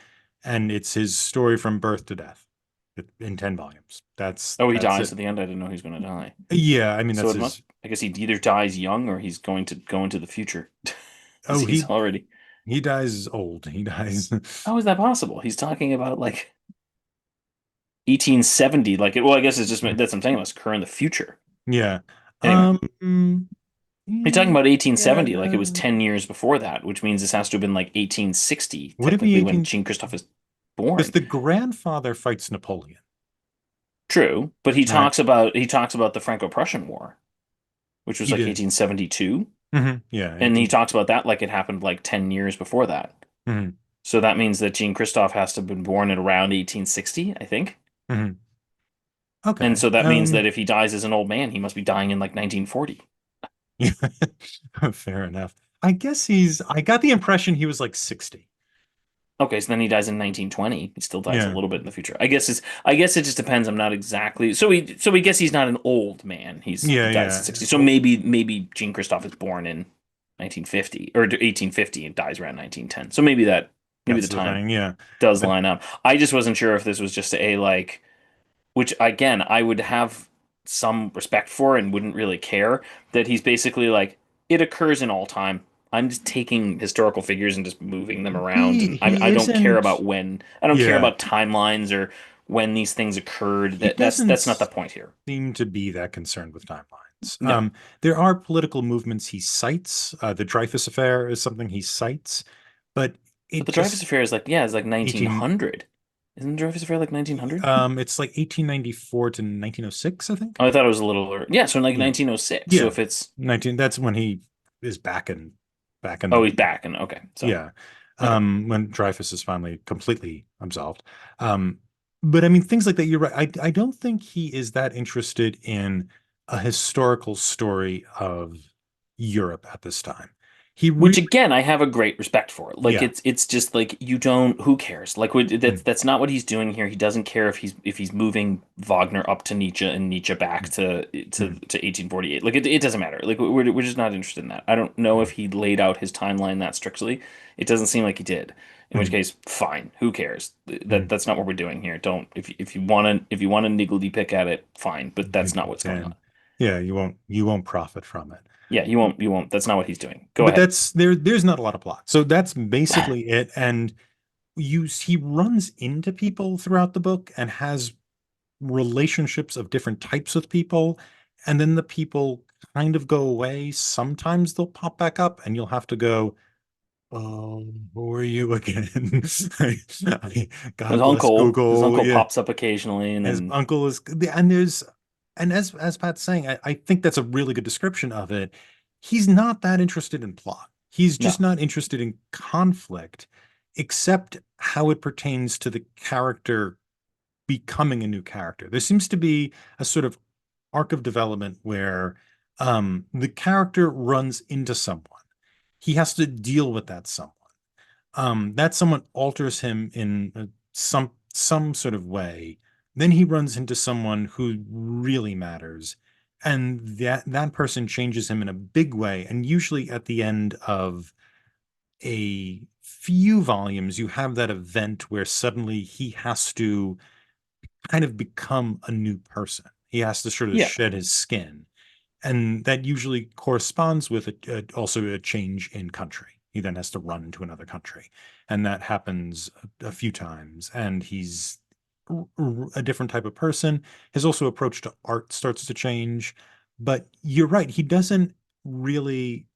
[SPEAKER 1] and it's his story from birth to death in 10 volumes.
[SPEAKER 2] Oh, he
[SPEAKER 1] That's
[SPEAKER 2] dies
[SPEAKER 1] it.
[SPEAKER 2] at the end. I didn't know he was going to die.
[SPEAKER 1] Yeah, I mean
[SPEAKER 2] So
[SPEAKER 1] that's
[SPEAKER 2] it must.
[SPEAKER 1] his.
[SPEAKER 2] I guess he either dies young or he's going to go into the future because
[SPEAKER 1] Oh,
[SPEAKER 2] he's already.
[SPEAKER 1] he dies old. He dies.
[SPEAKER 2] How is that possible? He's talking about like 1870. Like it. Well, I guess it's just that's what I'm saying. It must occur in the future.
[SPEAKER 1] Yeah.
[SPEAKER 2] Anyway.
[SPEAKER 1] Mm,
[SPEAKER 2] He's talking about 1870, like it
[SPEAKER 1] yeah.
[SPEAKER 2] was 10 years before that, which means this has to have been like 1860,
[SPEAKER 1] Would it be
[SPEAKER 2] technically, when
[SPEAKER 1] 18?
[SPEAKER 2] Jean Christophe is
[SPEAKER 1] Because
[SPEAKER 2] born.
[SPEAKER 1] the grandfather fights Napoleon,
[SPEAKER 2] True, but
[SPEAKER 1] right?
[SPEAKER 2] he talks about the Franco-Prussian War, which was
[SPEAKER 1] He
[SPEAKER 2] like
[SPEAKER 1] did.
[SPEAKER 2] 1872,
[SPEAKER 1] Yeah,
[SPEAKER 2] and he
[SPEAKER 1] 18.
[SPEAKER 2] talks about that like it happened like 10 years before that.
[SPEAKER 1] hmm
[SPEAKER 2] So that means that Jean Christophe has to have been born at around 1860, I think.
[SPEAKER 1] hmm
[SPEAKER 2] And
[SPEAKER 1] Okay.
[SPEAKER 2] so that means that if he dies as an old man, he must be dying in like 1940.
[SPEAKER 1] Yeah, fair enough. I got the impression he was like 60.
[SPEAKER 2] Okay, so then he dies in 1920. He still dies a
[SPEAKER 1] Yeah.
[SPEAKER 2] little bit in the future. I guess it just depends. I'm not exactly. So we guess he's not an old man. He
[SPEAKER 1] Yeah,
[SPEAKER 2] dies
[SPEAKER 1] yeah.
[SPEAKER 2] at 60. So maybe Jean Christophe is born in 1950 or 1850 and dies around 1910. So maybe the
[SPEAKER 1] That's the
[SPEAKER 2] time
[SPEAKER 1] thing. Yeah.
[SPEAKER 2] does
[SPEAKER 1] But
[SPEAKER 2] line up. I just wasn't sure if this was just a like, which again I would have some respect for and wouldn't really care, that he's basically like it occurs in all time. I'm just taking historical figures and just moving them around, and
[SPEAKER 1] he
[SPEAKER 2] I don't care
[SPEAKER 1] isn't.
[SPEAKER 2] about when. I don't care
[SPEAKER 1] Yeah.
[SPEAKER 2] about timelines or when these things occurred.
[SPEAKER 1] He
[SPEAKER 2] That's not the
[SPEAKER 1] doesn't
[SPEAKER 2] point here.
[SPEAKER 1] seem to be that concerned with timelines.
[SPEAKER 2] No,
[SPEAKER 1] There are political movements he cites. The Dreyfus Affair is something he cites, but
[SPEAKER 2] but
[SPEAKER 1] it
[SPEAKER 2] the Dreyfus
[SPEAKER 1] just
[SPEAKER 2] Affair is like it's like
[SPEAKER 1] 18
[SPEAKER 2] 1900. Isn't the Dreyfus Affair like 1900?
[SPEAKER 1] it's like 1894 to 1906, I think.
[SPEAKER 2] Oh, I thought it was a little. Yeah, so in like
[SPEAKER 1] Yeah.
[SPEAKER 2] 1906. So
[SPEAKER 1] Yeah.
[SPEAKER 2] if it's
[SPEAKER 1] 19, that's when he is back in
[SPEAKER 2] oh
[SPEAKER 1] the,
[SPEAKER 2] he's back and okay, so
[SPEAKER 1] yeah.
[SPEAKER 2] okay.
[SPEAKER 1] When Dreyfus is finally completely absolved. Um, but I mean, things like that, you're right. I don't think he is that interested in a historical story of Europe at this time. He
[SPEAKER 2] Which
[SPEAKER 1] really,
[SPEAKER 2] again, I have a great respect for. Like
[SPEAKER 1] yeah.
[SPEAKER 2] it's just like you don't. Who cares? Like
[SPEAKER 1] Mm,
[SPEAKER 2] that's not what he's doing here. He doesn't care if he's moving Wagner up to Nietzsche and Nietzsche back
[SPEAKER 1] mm,
[SPEAKER 2] to 1848. Like it doesn't matter. Like we're just not interested in that. I don't know if
[SPEAKER 1] mm,
[SPEAKER 2] he laid out his timeline that strictly. It doesn't seem like he did. In which
[SPEAKER 1] mm,
[SPEAKER 2] case, fine. Who cares?
[SPEAKER 1] mm.
[SPEAKER 2] That's not what we're doing here. Don't if you want to niggledy pick at it, fine. But that's not
[SPEAKER 1] You
[SPEAKER 2] what's going on.
[SPEAKER 1] can, yeah, you won't profit from it.
[SPEAKER 2] Yeah, you won't. That's not what he's doing. Go
[SPEAKER 1] But
[SPEAKER 2] ahead.
[SPEAKER 1] there's not a lot of plot. So that's basically it. And he runs into people throughout the book and has relationships of different types with people, and then the people kind of go away. Sometimes they'll pop back up and you'll have to go, oh, who are you again? God bless
[SPEAKER 2] His
[SPEAKER 1] Google.
[SPEAKER 2] uncle
[SPEAKER 1] Yeah,
[SPEAKER 2] pops up occasionally, and
[SPEAKER 1] his
[SPEAKER 2] then
[SPEAKER 1] uncle is, and there's, and as Pat's saying, I think that's a really good description of it. He's not that interested in plot. He's just
[SPEAKER 2] no,
[SPEAKER 1] not interested in conflict, except how it pertains to the character becoming a new character. There seems to be a sort of arc of development where the character runs into someone. He has to deal with that someone. That someone alters him in some sort of way. Then he runs into someone who really matters, and that person changes him in a big way. And usually at the end of a few volumes, you have that event where suddenly he has to kind of become a new person. He has to sort of
[SPEAKER 2] yeah,
[SPEAKER 1] shed his skin. And that usually corresponds with also a change in country. He then has to run to another country. And that happens a few times. And he's a different type of person. His also approach to art starts to change. But you're right. He doesn't really.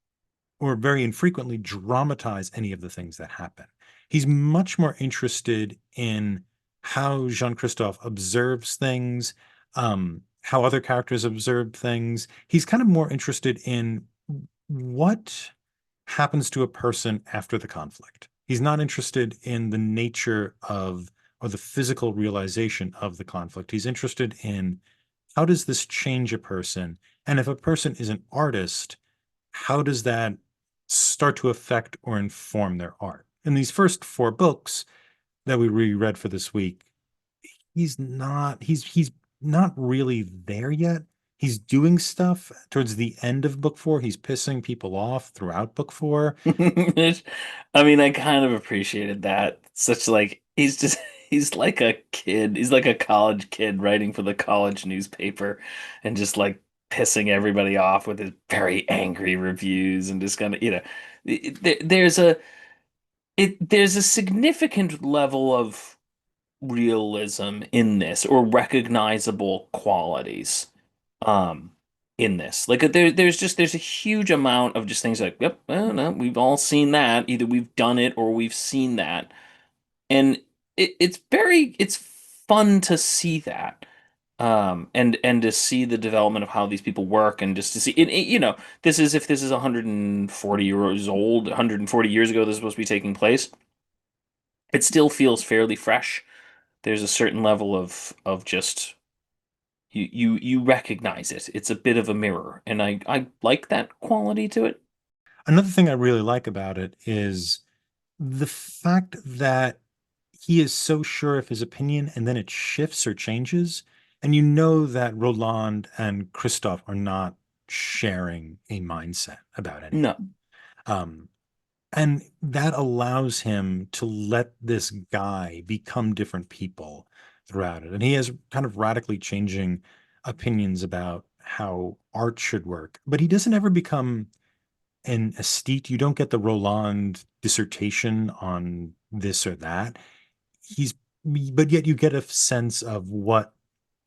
[SPEAKER 1] or very infrequently dramatize any of the things that happen. He's much more interested in how Jean-Christophe observes things, how other characters observe things. He's kind of more interested in what happens to a person after the conflict. He's not interested in the nature of or the physical realization of the conflict. He's interested in how does this change a person? And if a person is an artist, how does that start to affect or inform their art? In these first four books that we reread for this week, he's not really there yet. He's doing stuff towards the end of book four. He's pissing people off throughout book four.
[SPEAKER 2] I mean, I kind of appreciated that. Such like he's just he's like a kid. He's like a college kid writing for the college newspaper and just like pissing everybody off with his very angry reviews and just kind of, there's a significant level of realism in this or recognizable qualities um in this. Like there's a huge amount of just things like, yep, well, no, we've all seen that. Either we've done it or we've seen that. And it's fun to see that. And to see the development of how these people work and just to see this is if this is 140 years old, 140 years ago this is supposed to be taking place. It still feels fairly fresh. There's a certain level of just you recognize it. It's a bit of a mirror, and I like that quality to it.
[SPEAKER 1] Another thing I really like about it is the fact that he is so sure of his opinion and then it shifts or changes. And you know that Roland and Christoph are not sharing a mindset about anything.
[SPEAKER 2] No,
[SPEAKER 1] Um, and that allows him to let this guy become different people throughout it. And he has kind of radically changing opinions about how art should work, but he doesn't ever become an aesthete. You don't get the Roland dissertation on this or that. He's, but yet you get a sense of what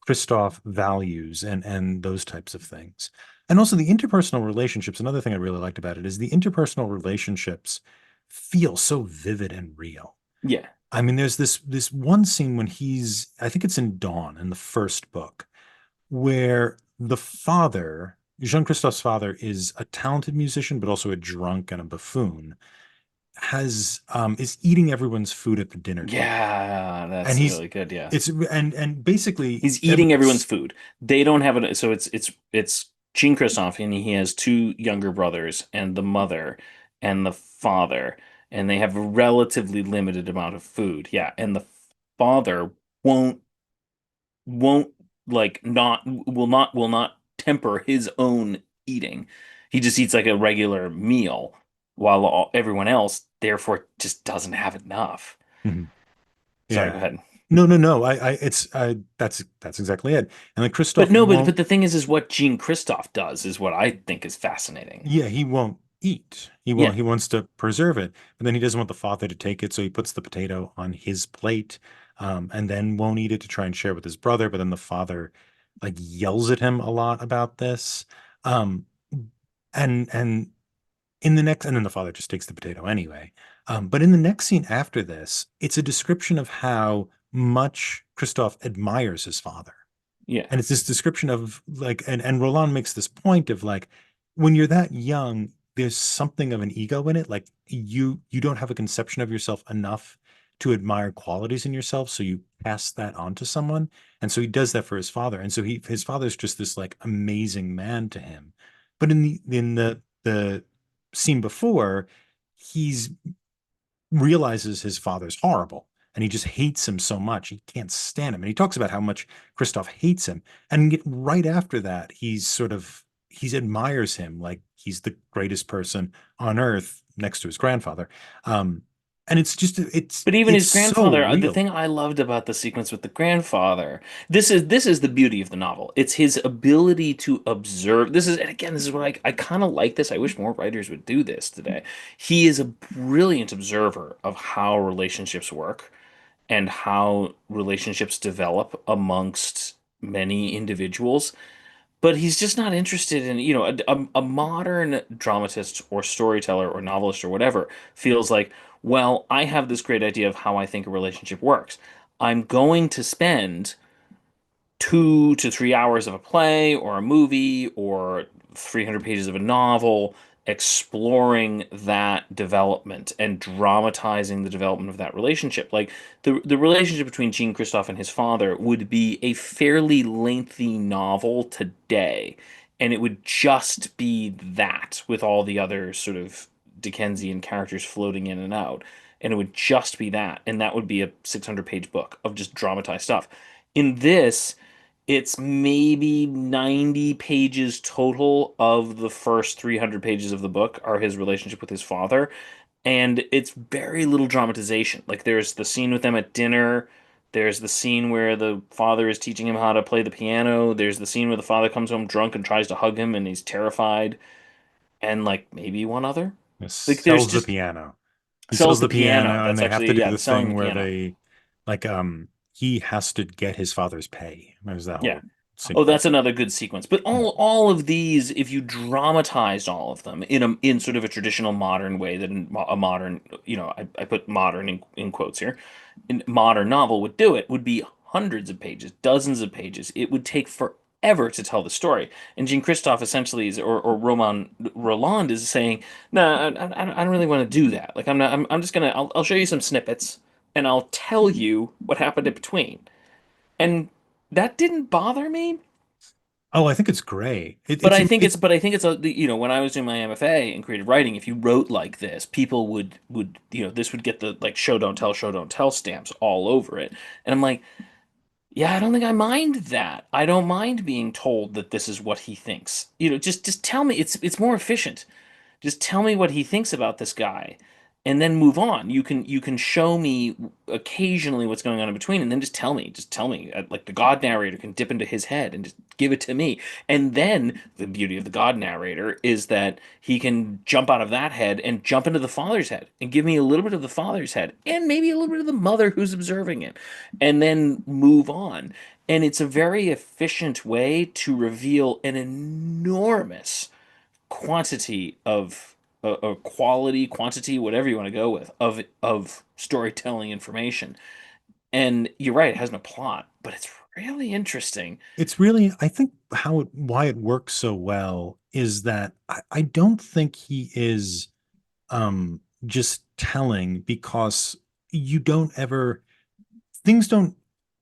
[SPEAKER 1] Christoph values and those types of things. And also the interpersonal relationships. Another thing I really liked about it is the interpersonal relationships feel so vivid and real.
[SPEAKER 2] yeah,
[SPEAKER 1] I mean, there's this one scene when I think it's in Dawn in the first book, where the father, Jean-Christophe's father, is a talented musician, but also a drunk and a buffoon, is eating everyone's food at the dinner table.
[SPEAKER 2] yeah,
[SPEAKER 1] And
[SPEAKER 2] that's really good. Yeah,
[SPEAKER 1] and basically
[SPEAKER 2] he's eating everyone's food. They don't have it, so it's Gene Christoph, and he has two younger brothers, and the mother, and the father, and they have a relatively limited amount of food. Yeah, and the father won't won't like not will not temper his own eating. He just eats like a regular meal while everyone else therefore just doesn't have enough.
[SPEAKER 1] Mhm.
[SPEAKER 2] Sorry, go
[SPEAKER 1] Yeah.
[SPEAKER 2] ahead.
[SPEAKER 1] No. That's exactly it. And then
[SPEAKER 2] But
[SPEAKER 1] Christoph
[SPEAKER 2] no, but
[SPEAKER 1] won't.
[SPEAKER 2] the thing is what Gene Christoph does is what I think is fascinating.
[SPEAKER 1] Yeah, he won't eat. He won't.
[SPEAKER 2] Yeah.
[SPEAKER 1] He wants to preserve it, but then he doesn't want the father to take it, so he puts the potato on his plate, and then won't eat it to try and share with his brother. But then the father like yells at him a lot about this, um, and in the next, and then the father just takes the potato anyway. But in the next scene after this, it's a description of how much Christoph admires his father.
[SPEAKER 2] Yeah.
[SPEAKER 1] And it's this description of like, and Roland makes this point of like, when you're that young, there's something of an ego in it. Like you don't have a conception of yourself enough to admire qualities in yourself. So you pass that on to someone. And so he does that for his father. And so his father's just this like amazing man to him. But in the scene before, he's realizes his father's horrible and he just hates him so much. He can't stand him. And he talks about how much Christoph hates him. And right after that, he admires him like he's the greatest person on earth next to his grandfather. And it's just,
[SPEAKER 2] But even
[SPEAKER 1] it's
[SPEAKER 2] his
[SPEAKER 1] so
[SPEAKER 2] grandfather, the
[SPEAKER 1] real.
[SPEAKER 2] thing I loved about the sequence with the grandfather, this is the beauty of the novel. It's his ability to observe. This is, and again, this is what I kind of like this. I wish more writers would do this today. He is a brilliant observer of how relationships work and how relationships develop amongst many individuals. but he's just not interested in, a modern dramatist or storyteller or novelist or whatever feels like, well, I have this great idea of how I think a relationship works. I'm going to spend 2 to 3 hours of a play or a movie or 300 pages of a novel exploring that development and dramatizing the development of that relationship. Like the relationship between Jean Christophe and his father would be a fairly lengthy novel today, and it would just be that with all the other sort of Dickensian characters floating in and out. And it would just be that, and that would be a 600-page book of just dramatized stuff. In this, it's maybe 90 pages total of the first 300 pages of the book are his relationship with his father. And it's very little dramatization. Like there's the scene with them at dinner. There's the scene where the father is teaching him how to play the piano. There's the scene where the father comes home drunk and tries to hug him and he's terrified. And like maybe one other. Like there's
[SPEAKER 1] Sells the
[SPEAKER 2] just
[SPEAKER 1] piano. He
[SPEAKER 2] sells
[SPEAKER 1] sells
[SPEAKER 2] the
[SPEAKER 1] the
[SPEAKER 2] piano.
[SPEAKER 1] piano, and
[SPEAKER 2] That's
[SPEAKER 1] they have to
[SPEAKER 2] actually,
[SPEAKER 1] do
[SPEAKER 2] yeah,
[SPEAKER 1] the
[SPEAKER 2] selling
[SPEAKER 1] thing
[SPEAKER 2] the
[SPEAKER 1] where
[SPEAKER 2] piano.
[SPEAKER 1] they like he has to get his father's pay. There's that
[SPEAKER 2] Yeah.
[SPEAKER 1] whole
[SPEAKER 2] Oh, that's
[SPEAKER 1] sequence.
[SPEAKER 2] another good sequence. But all of these, if you dramatized all of them in sort of a traditional modern way, that a modern, I put modern in quotes here, in modern novel would do it, would be hundreds of pages, dozens of pages. It would take forever to tell the story. And Jean Christophe essentially is, or Roman Roland is saying, no, I don't really want to do that. Like I'm not. I'm just gonna. I'll show you some snippets, and I'll tell you what happened in between. And that didn't bother me.
[SPEAKER 1] Oh, I think it's great.
[SPEAKER 2] But I think it's when I was doing my MFA in creative writing, if you wrote like this, people would this would get the like show don't tell stamps all over it. And I'm like, yeah, I don't think I mind that. I don't mind being told that this is what he thinks. Just tell me. It's more efficient. Just tell me what he thinks about this guy, and then move on. You can show me occasionally what's going on in between, and then just tell me. Just tell me. Like the God narrator can dip into his head and just give it to me. And then the beauty of the God narrator is that he can jump out of that head and jump into the father's head and give me a little bit of the father's head and maybe a little bit of the mother who's observing it, and then move on. And it's a very efficient way to reveal an enormous quantity of quality, quantity, whatever you want to go with, of storytelling information. And you're right, it has no plot, but it's really interesting.
[SPEAKER 1] it's really, I think why it works so well is that I don't think he is just telling, because you don't ever things don't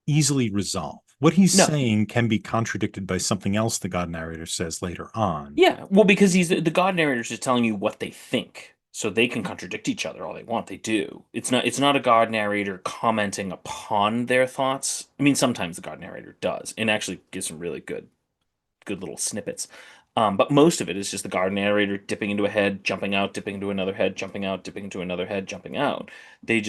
[SPEAKER 1] easily resolve. What he's
[SPEAKER 2] No,
[SPEAKER 1] saying can be contradicted by something else the God narrator says later on.
[SPEAKER 2] yeah, well, because he's the God narrator's just telling you what they think, so they can contradict each other all they want. They do. It's not a God narrator commenting upon their thoughts. I mean, sometimes the God narrator does, and actually gives some really good little snippets. But most of it is just the guard narrator dipping into a head, jumping out, dipping into another head, jumping out, dipping into another head, jumping out. They're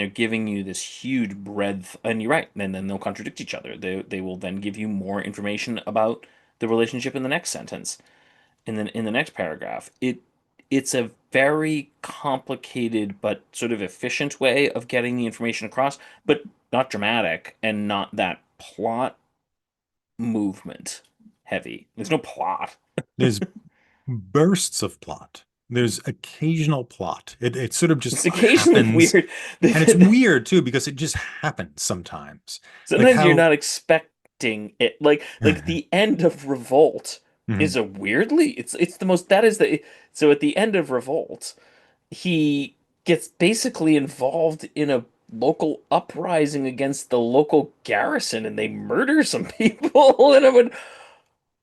[SPEAKER 2] giving you this huge breadth, and you're right, and then they'll contradict each other. They will then give you more information about the relationship in the next sentence, and then in the next paragraph. It's a very complicated but sort of efficient way of getting the information across, but not dramatic and not that plot movement heavy. There's no plot.
[SPEAKER 1] There's bursts of plot. There's occasional plot. It sort of just
[SPEAKER 2] It's occasionally
[SPEAKER 1] happens.
[SPEAKER 2] weird.
[SPEAKER 1] And it's weird too, because it just happens sometimes. Like
[SPEAKER 2] Sometimes you're
[SPEAKER 1] how
[SPEAKER 2] not expecting it. Like the end of Revolt
[SPEAKER 1] Mhm.
[SPEAKER 2] is a weirdly it's the most that is the so at the end of Revolt, he gets basically involved in a local uprising against the local garrison and they murder some people and I would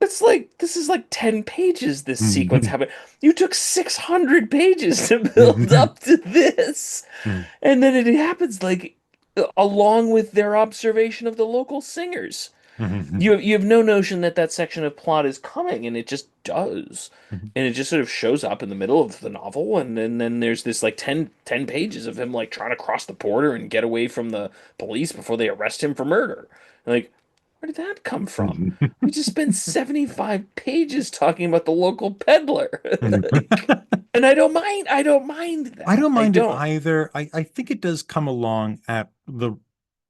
[SPEAKER 2] it's like this is like 10 pages this sequence happened. You took 600 pages to build up to this. And then it happens like along with their observation of the local singers. You have no notion that that section of plot is coming, and it just does. And it just sort of shows up in the middle of the novel, and then there's this like ten pages of him like trying to cross the border and get away from the police before they arrest him for murder. Like, where did that come from? We just spent 75 pages talking about the local peddler. Like, and I don't mind
[SPEAKER 1] I
[SPEAKER 2] that.
[SPEAKER 1] don't
[SPEAKER 2] I
[SPEAKER 1] mind it
[SPEAKER 2] don't.
[SPEAKER 1] either. I think it does come along at the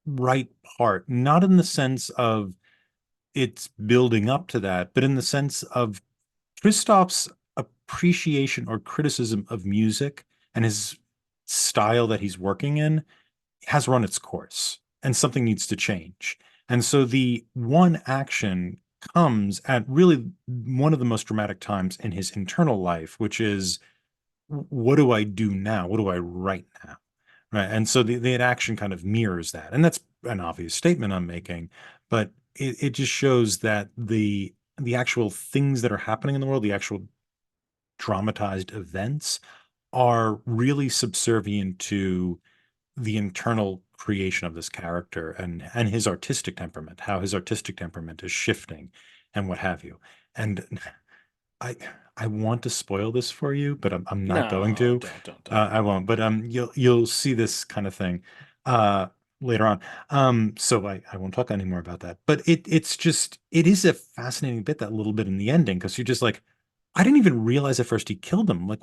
[SPEAKER 1] right part, not in the sense of it's building up to that, but in the sense of Christoph's appreciation or criticism of music and his style that he's working in has run its course and something needs to change. And so the one action comes at really one of the most dramatic times in his internal life, which is, what do I do now? What do I write now? Right. And so the action kind of mirrors that. And that's an obvious statement I'm making, but it just shows that the actual things that are happening in the world, the actual dramatized events, are really subservient to the internal creation of this character and his artistic temperament, how his artistic temperament is shifting and what have you. And I I want to spoil this for you, but I'm not going
[SPEAKER 2] No,
[SPEAKER 1] to.
[SPEAKER 2] don't.
[SPEAKER 1] I won't. But you'll see this kind of thing uh later on. So I won't talk anymore about that. But it's just it is a fascinating bit, that little bit in the ending, because you're just like, I didn't even realize at first he killed him. Like,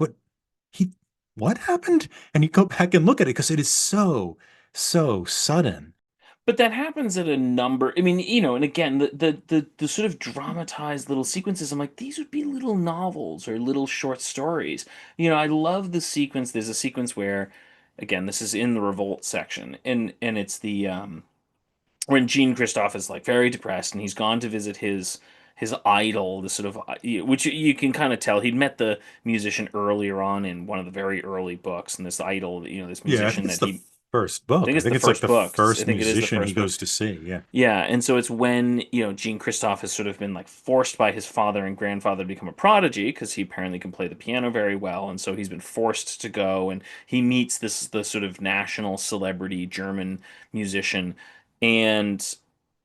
[SPEAKER 1] he what happened? And you go back and look at it because it is so sudden.
[SPEAKER 2] But that happens at a number. I mean, and again, the sort of dramatized little sequences. I'm like, these would be little novels or little short stories. I love the sequence. There's a sequence where, again, this is in the revolt section, and it's the when Jean Christophe is like very depressed, and he's gone to visit his idol, the sort of which you can kind of tell he'd met the musician earlier on in one of the very early books, and this idol, this
[SPEAKER 1] Yeah, I think
[SPEAKER 2] musician
[SPEAKER 1] it's
[SPEAKER 2] that
[SPEAKER 1] the
[SPEAKER 2] he
[SPEAKER 1] first
[SPEAKER 2] I
[SPEAKER 1] book.
[SPEAKER 2] think
[SPEAKER 1] I
[SPEAKER 2] it's
[SPEAKER 1] think
[SPEAKER 2] the
[SPEAKER 1] it's like
[SPEAKER 2] first
[SPEAKER 1] the
[SPEAKER 2] book. I
[SPEAKER 1] first
[SPEAKER 2] think it is the
[SPEAKER 1] musician he
[SPEAKER 2] first book.
[SPEAKER 1] goes to see. Yeah.
[SPEAKER 2] Yeah, and so it's when, Jean Christophe has sort of been like forced by his father and grandfather to become a prodigy because he apparently can play the piano very well, and so he's been forced to go, and he meets the sort of national celebrity German musician, and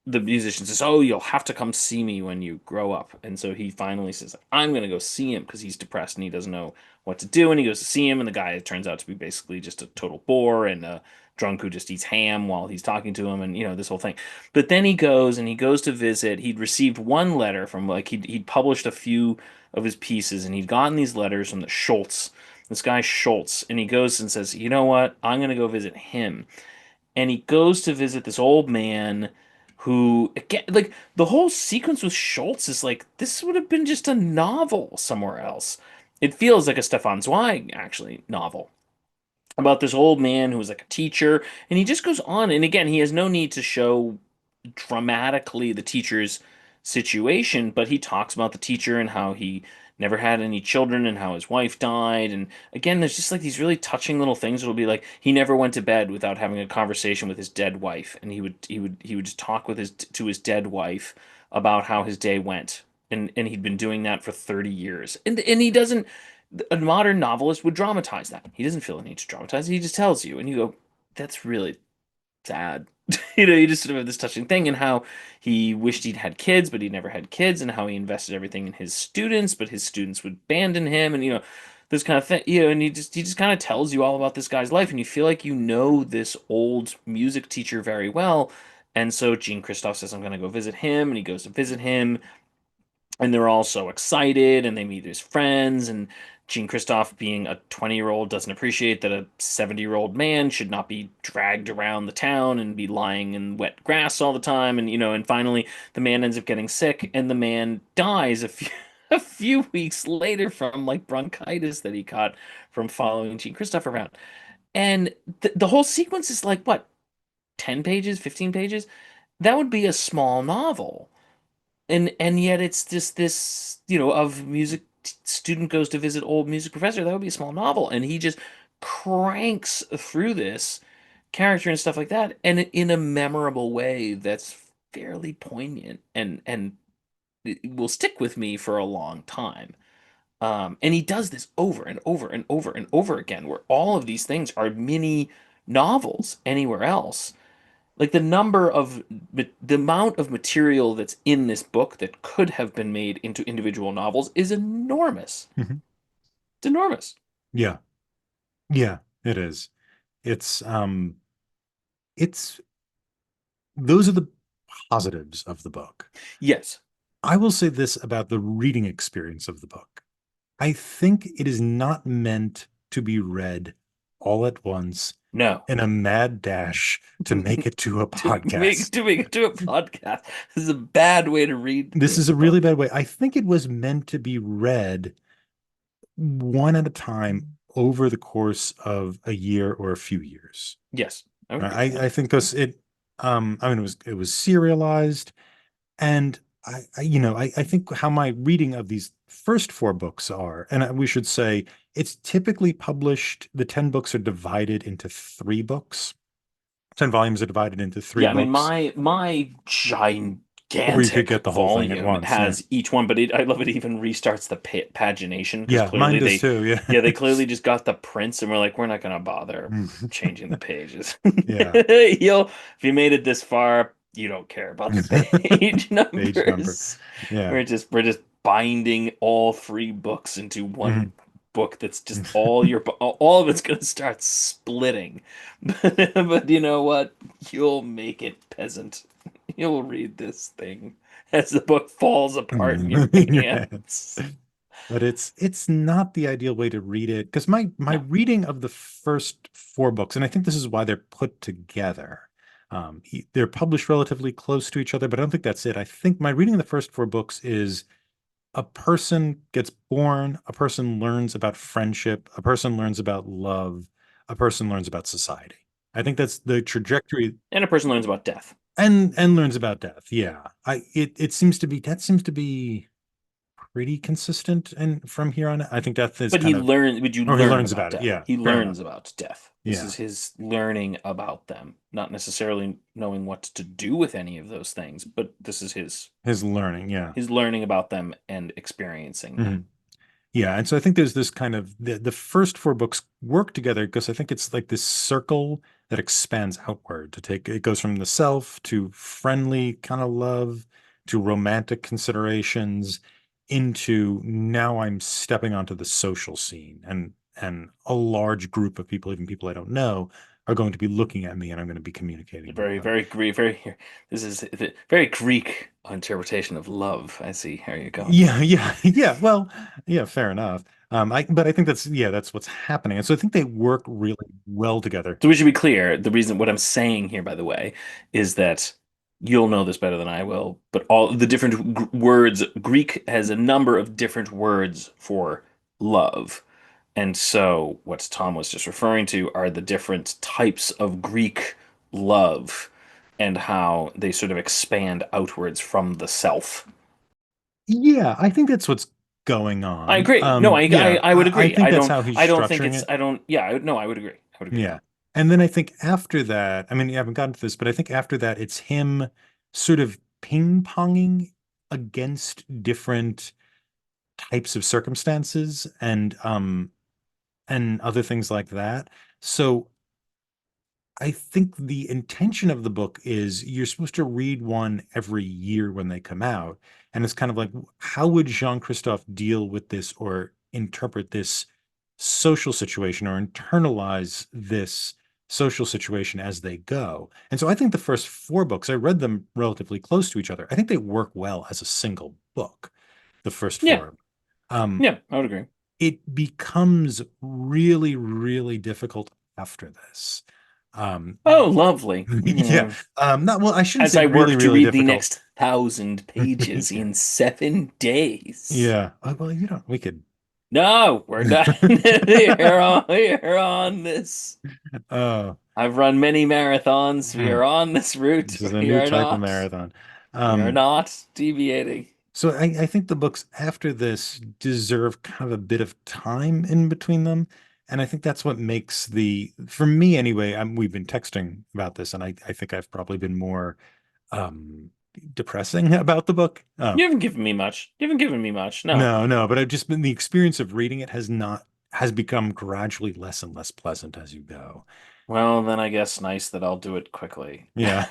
[SPEAKER 2] the musician says, "Oh, you'll have to come see me when you grow up." And so he finally says, "I'm going to go see him," because he's depressed and he doesn't know what to do, and he goes to see him, and the guy turns out to be basically just a total bore and a drunk who just eats ham while he's talking to him, and this whole thing. But then he goes to visit. He'd received one letter from, like, he'd published a few of his pieces, and he'd gotten these letters from the Schultz, this guy Schultz, and he goes and says, "You know what? I'm gonna go visit him." And he goes to visit this old man who, again, like, the whole sequence with Schultz is like, this would have been just a novel somewhere else. It feels like a Stefan Zweig, actually, novel about this old man who was like a teacher, and he just goes on, and again, he has no need to show dramatically the teacher's situation, but he talks about the teacher and how he never had any children and how his wife died. And again, there's just like these really touching little things. It'll be like he never went to bed without having a conversation with his dead wife, and he would just talk with his dead wife about how his day went. And he'd been doing that for 30 years. And he doesn't, a modern novelist would dramatize that. He doesn't feel the need to dramatize it. He just tells you, and you go, that's really sad. You just sort of have this touching thing, and how he wished he'd had kids, but he never had kids, and how he invested everything in his students, but his students would abandon him, and this kind of thing. And he just kind of tells you all about this guy's life, and you feel like this old music teacher very well. And so Jean Christophe says, "I'm going to go visit him," and he goes to visit him, and they're all so excited, and they meet his friends, and Jean Christophe, being a 20-year-old, doesn't appreciate that a 70-year-old man should not be dragged around the town and be lying in wet grass all the time. And finally the man ends up getting sick, and the man dies a few a few weeks later from like bronchitis that he caught from following Jean Christophe around. And the whole sequence is like, what, 10 pages, 15 pages? That would be a small novel, and yet it's just this, of music student goes to visit old music professor. That would be a small novel, and he just cranks through this character and stuff like that, and in a memorable way that's fairly poignant, and it will stick with me for a long time. And he does this over and over and over and over again, where all of these things are mini novels anywhere else. Like, the amount of material that's in this book that could have been made into individual novels is enormous.
[SPEAKER 1] Mhm.
[SPEAKER 2] It's enormous.
[SPEAKER 1] Yeah. Yeah, it is. It's it's those are the positives of the book.
[SPEAKER 2] Yes.
[SPEAKER 1] I will say this about the reading experience of the book. I think it is not meant to be read all at once
[SPEAKER 2] No.
[SPEAKER 1] in a mad dash to make it to a podcast.
[SPEAKER 2] To make it to a podcast. This is a bad way to read
[SPEAKER 1] This is
[SPEAKER 2] this
[SPEAKER 1] a really
[SPEAKER 2] book.
[SPEAKER 1] bad way. I think it was meant to be read one at a time over the course of a year or a few years.
[SPEAKER 2] Yes, I would
[SPEAKER 1] Right?
[SPEAKER 2] agree with that.
[SPEAKER 1] I think this it I mean it was serialized, and I think how my reading of these first four books are, and we should say it's typically published, the 10 books are divided into three books. 10 volumes are divided into three
[SPEAKER 2] Yeah, I mean
[SPEAKER 1] books,
[SPEAKER 2] my
[SPEAKER 1] or you could
[SPEAKER 2] gigantic
[SPEAKER 1] get the whole thing at
[SPEAKER 2] volume
[SPEAKER 1] once. Yeah.
[SPEAKER 2] has each one, but I love it even restarts the pagination because
[SPEAKER 1] Yeah, mine
[SPEAKER 2] clearly
[SPEAKER 1] does too.
[SPEAKER 2] yeah,
[SPEAKER 1] Yeah.
[SPEAKER 2] they clearly just got the prints and we're like, we're not gonna bother changing the pages.
[SPEAKER 1] Yeah.
[SPEAKER 2] If you made it this far, you don't care about the page
[SPEAKER 1] Page number.
[SPEAKER 2] numbers.
[SPEAKER 1] Yeah.
[SPEAKER 2] We're just binding all three books into
[SPEAKER 1] Mhm.
[SPEAKER 2] one book that's just all of it's gonna start splitting. But you know what? You'll make it, peasant. You'll read this thing as the book falls apart in your
[SPEAKER 1] In your head.
[SPEAKER 2] hands.
[SPEAKER 1] But it's not the ideal way to read it, because my
[SPEAKER 2] No.
[SPEAKER 1] reading of the first four books, and I think this is why they're put together. They're published relatively close to each other, but I don't think that's it. I think my reading of the first four books is a person gets born, a person learns about friendship, a person learns about love, a person learns about society. I think that's the trajectory,
[SPEAKER 2] And a person learns about death.
[SPEAKER 1] and learns about death. Yeah. It seems to be, that seems to be pretty consistent, and from here on I think death is kind of,
[SPEAKER 2] But you
[SPEAKER 1] or he
[SPEAKER 2] learn
[SPEAKER 1] learns
[SPEAKER 2] about
[SPEAKER 1] about it.
[SPEAKER 2] death.
[SPEAKER 1] Yeah,
[SPEAKER 2] He
[SPEAKER 1] fair enough.
[SPEAKER 2] learns about death. This
[SPEAKER 1] Yeah.
[SPEAKER 2] is his learning about them, not necessarily knowing what to do with any of those things, but this is
[SPEAKER 1] His learning, yeah.
[SPEAKER 2] his learning about them and experiencing
[SPEAKER 1] Mhm.
[SPEAKER 2] them.
[SPEAKER 1] Yeah, and so I think there's this kind of, the first four books work together because I think it's like this circle that expands outward to take, it goes from the self to friendly kind of love to romantic considerations into, now I'm stepping onto the social scene, and a large group of people, even people I don't know, are going to be looking at me, and I'm going to be communicating with
[SPEAKER 2] Very,
[SPEAKER 1] them.
[SPEAKER 2] very Greek. Very. This is the very Greek interpretation of love. I see. How you're going.
[SPEAKER 1] Yeah, yeah, yeah. Well, yeah, fair enough. But I think that's, yeah, that's what's happening. And so I think they work really well together.
[SPEAKER 2] So we should be clear. The reason what I'm saying here, by the way, is that you'll know this better than I will, but all the different words, Greek has a number of different words for love. And so what Tom was just referring to are the different types of Greek love and how they sort of expand outwards from the self.
[SPEAKER 1] Yeah, I think that's what's going
[SPEAKER 2] I
[SPEAKER 1] on.
[SPEAKER 2] agree. No,
[SPEAKER 1] Yeah,
[SPEAKER 2] I would
[SPEAKER 1] I
[SPEAKER 2] agree.
[SPEAKER 1] think that's how he's
[SPEAKER 2] I don't think
[SPEAKER 1] structuring
[SPEAKER 2] it's
[SPEAKER 1] it.
[SPEAKER 2] I don't yeah, no, I would agree. I would agree with
[SPEAKER 1] Yeah.
[SPEAKER 2] that.
[SPEAKER 1] And then I think after that, I mean, you haven't gotten to this, but I think after that, it's him sort of ping-ponging against different types of circumstances, and other things like that. So I think the intention of the book is you're supposed to read one every year when they come out. And it's kind of like, how would Jean-Christophe deal with this, or interpret this social situation, or internalize this social situation as they go? And so I think the first four books, I read them relatively close to each other. I think they work well as a single book, the first
[SPEAKER 2] Yeah.
[SPEAKER 1] four. Um,
[SPEAKER 2] Yeah, I would agree.
[SPEAKER 1] it becomes really, really difficult after this. Um,
[SPEAKER 2] Oh, lovely.
[SPEAKER 1] yeah.
[SPEAKER 2] Yeah.
[SPEAKER 1] Not, well, I shouldn't
[SPEAKER 2] As
[SPEAKER 1] say
[SPEAKER 2] I
[SPEAKER 1] really,
[SPEAKER 2] work to
[SPEAKER 1] really
[SPEAKER 2] read the
[SPEAKER 1] difficult.
[SPEAKER 2] next 1,000 pages
[SPEAKER 1] Yeah.
[SPEAKER 2] in 7 days.
[SPEAKER 1] Yeah. Well, we could,
[SPEAKER 2] No, we're not. We're on this.
[SPEAKER 1] uh,
[SPEAKER 2] I've run many marathons. We
[SPEAKER 1] hmm,
[SPEAKER 2] are on this route.
[SPEAKER 1] this is a new type of marathon.
[SPEAKER 2] We are
[SPEAKER 1] Um,
[SPEAKER 2] not deviating.
[SPEAKER 1] so I think the books after this deserve kind of a bit of time in between them. And I think that's what makes for me anyway, we've been texting about this, and I think I've probably been more um depressing about the book.
[SPEAKER 2] You haven't given me much. You haven't given me much. No.
[SPEAKER 1] No, no, but I've just been, the experience of reading it has become gradually less and less pleasant as you go.
[SPEAKER 2] Well, then I guess nice that I'll do it quickly.
[SPEAKER 1] Yeah.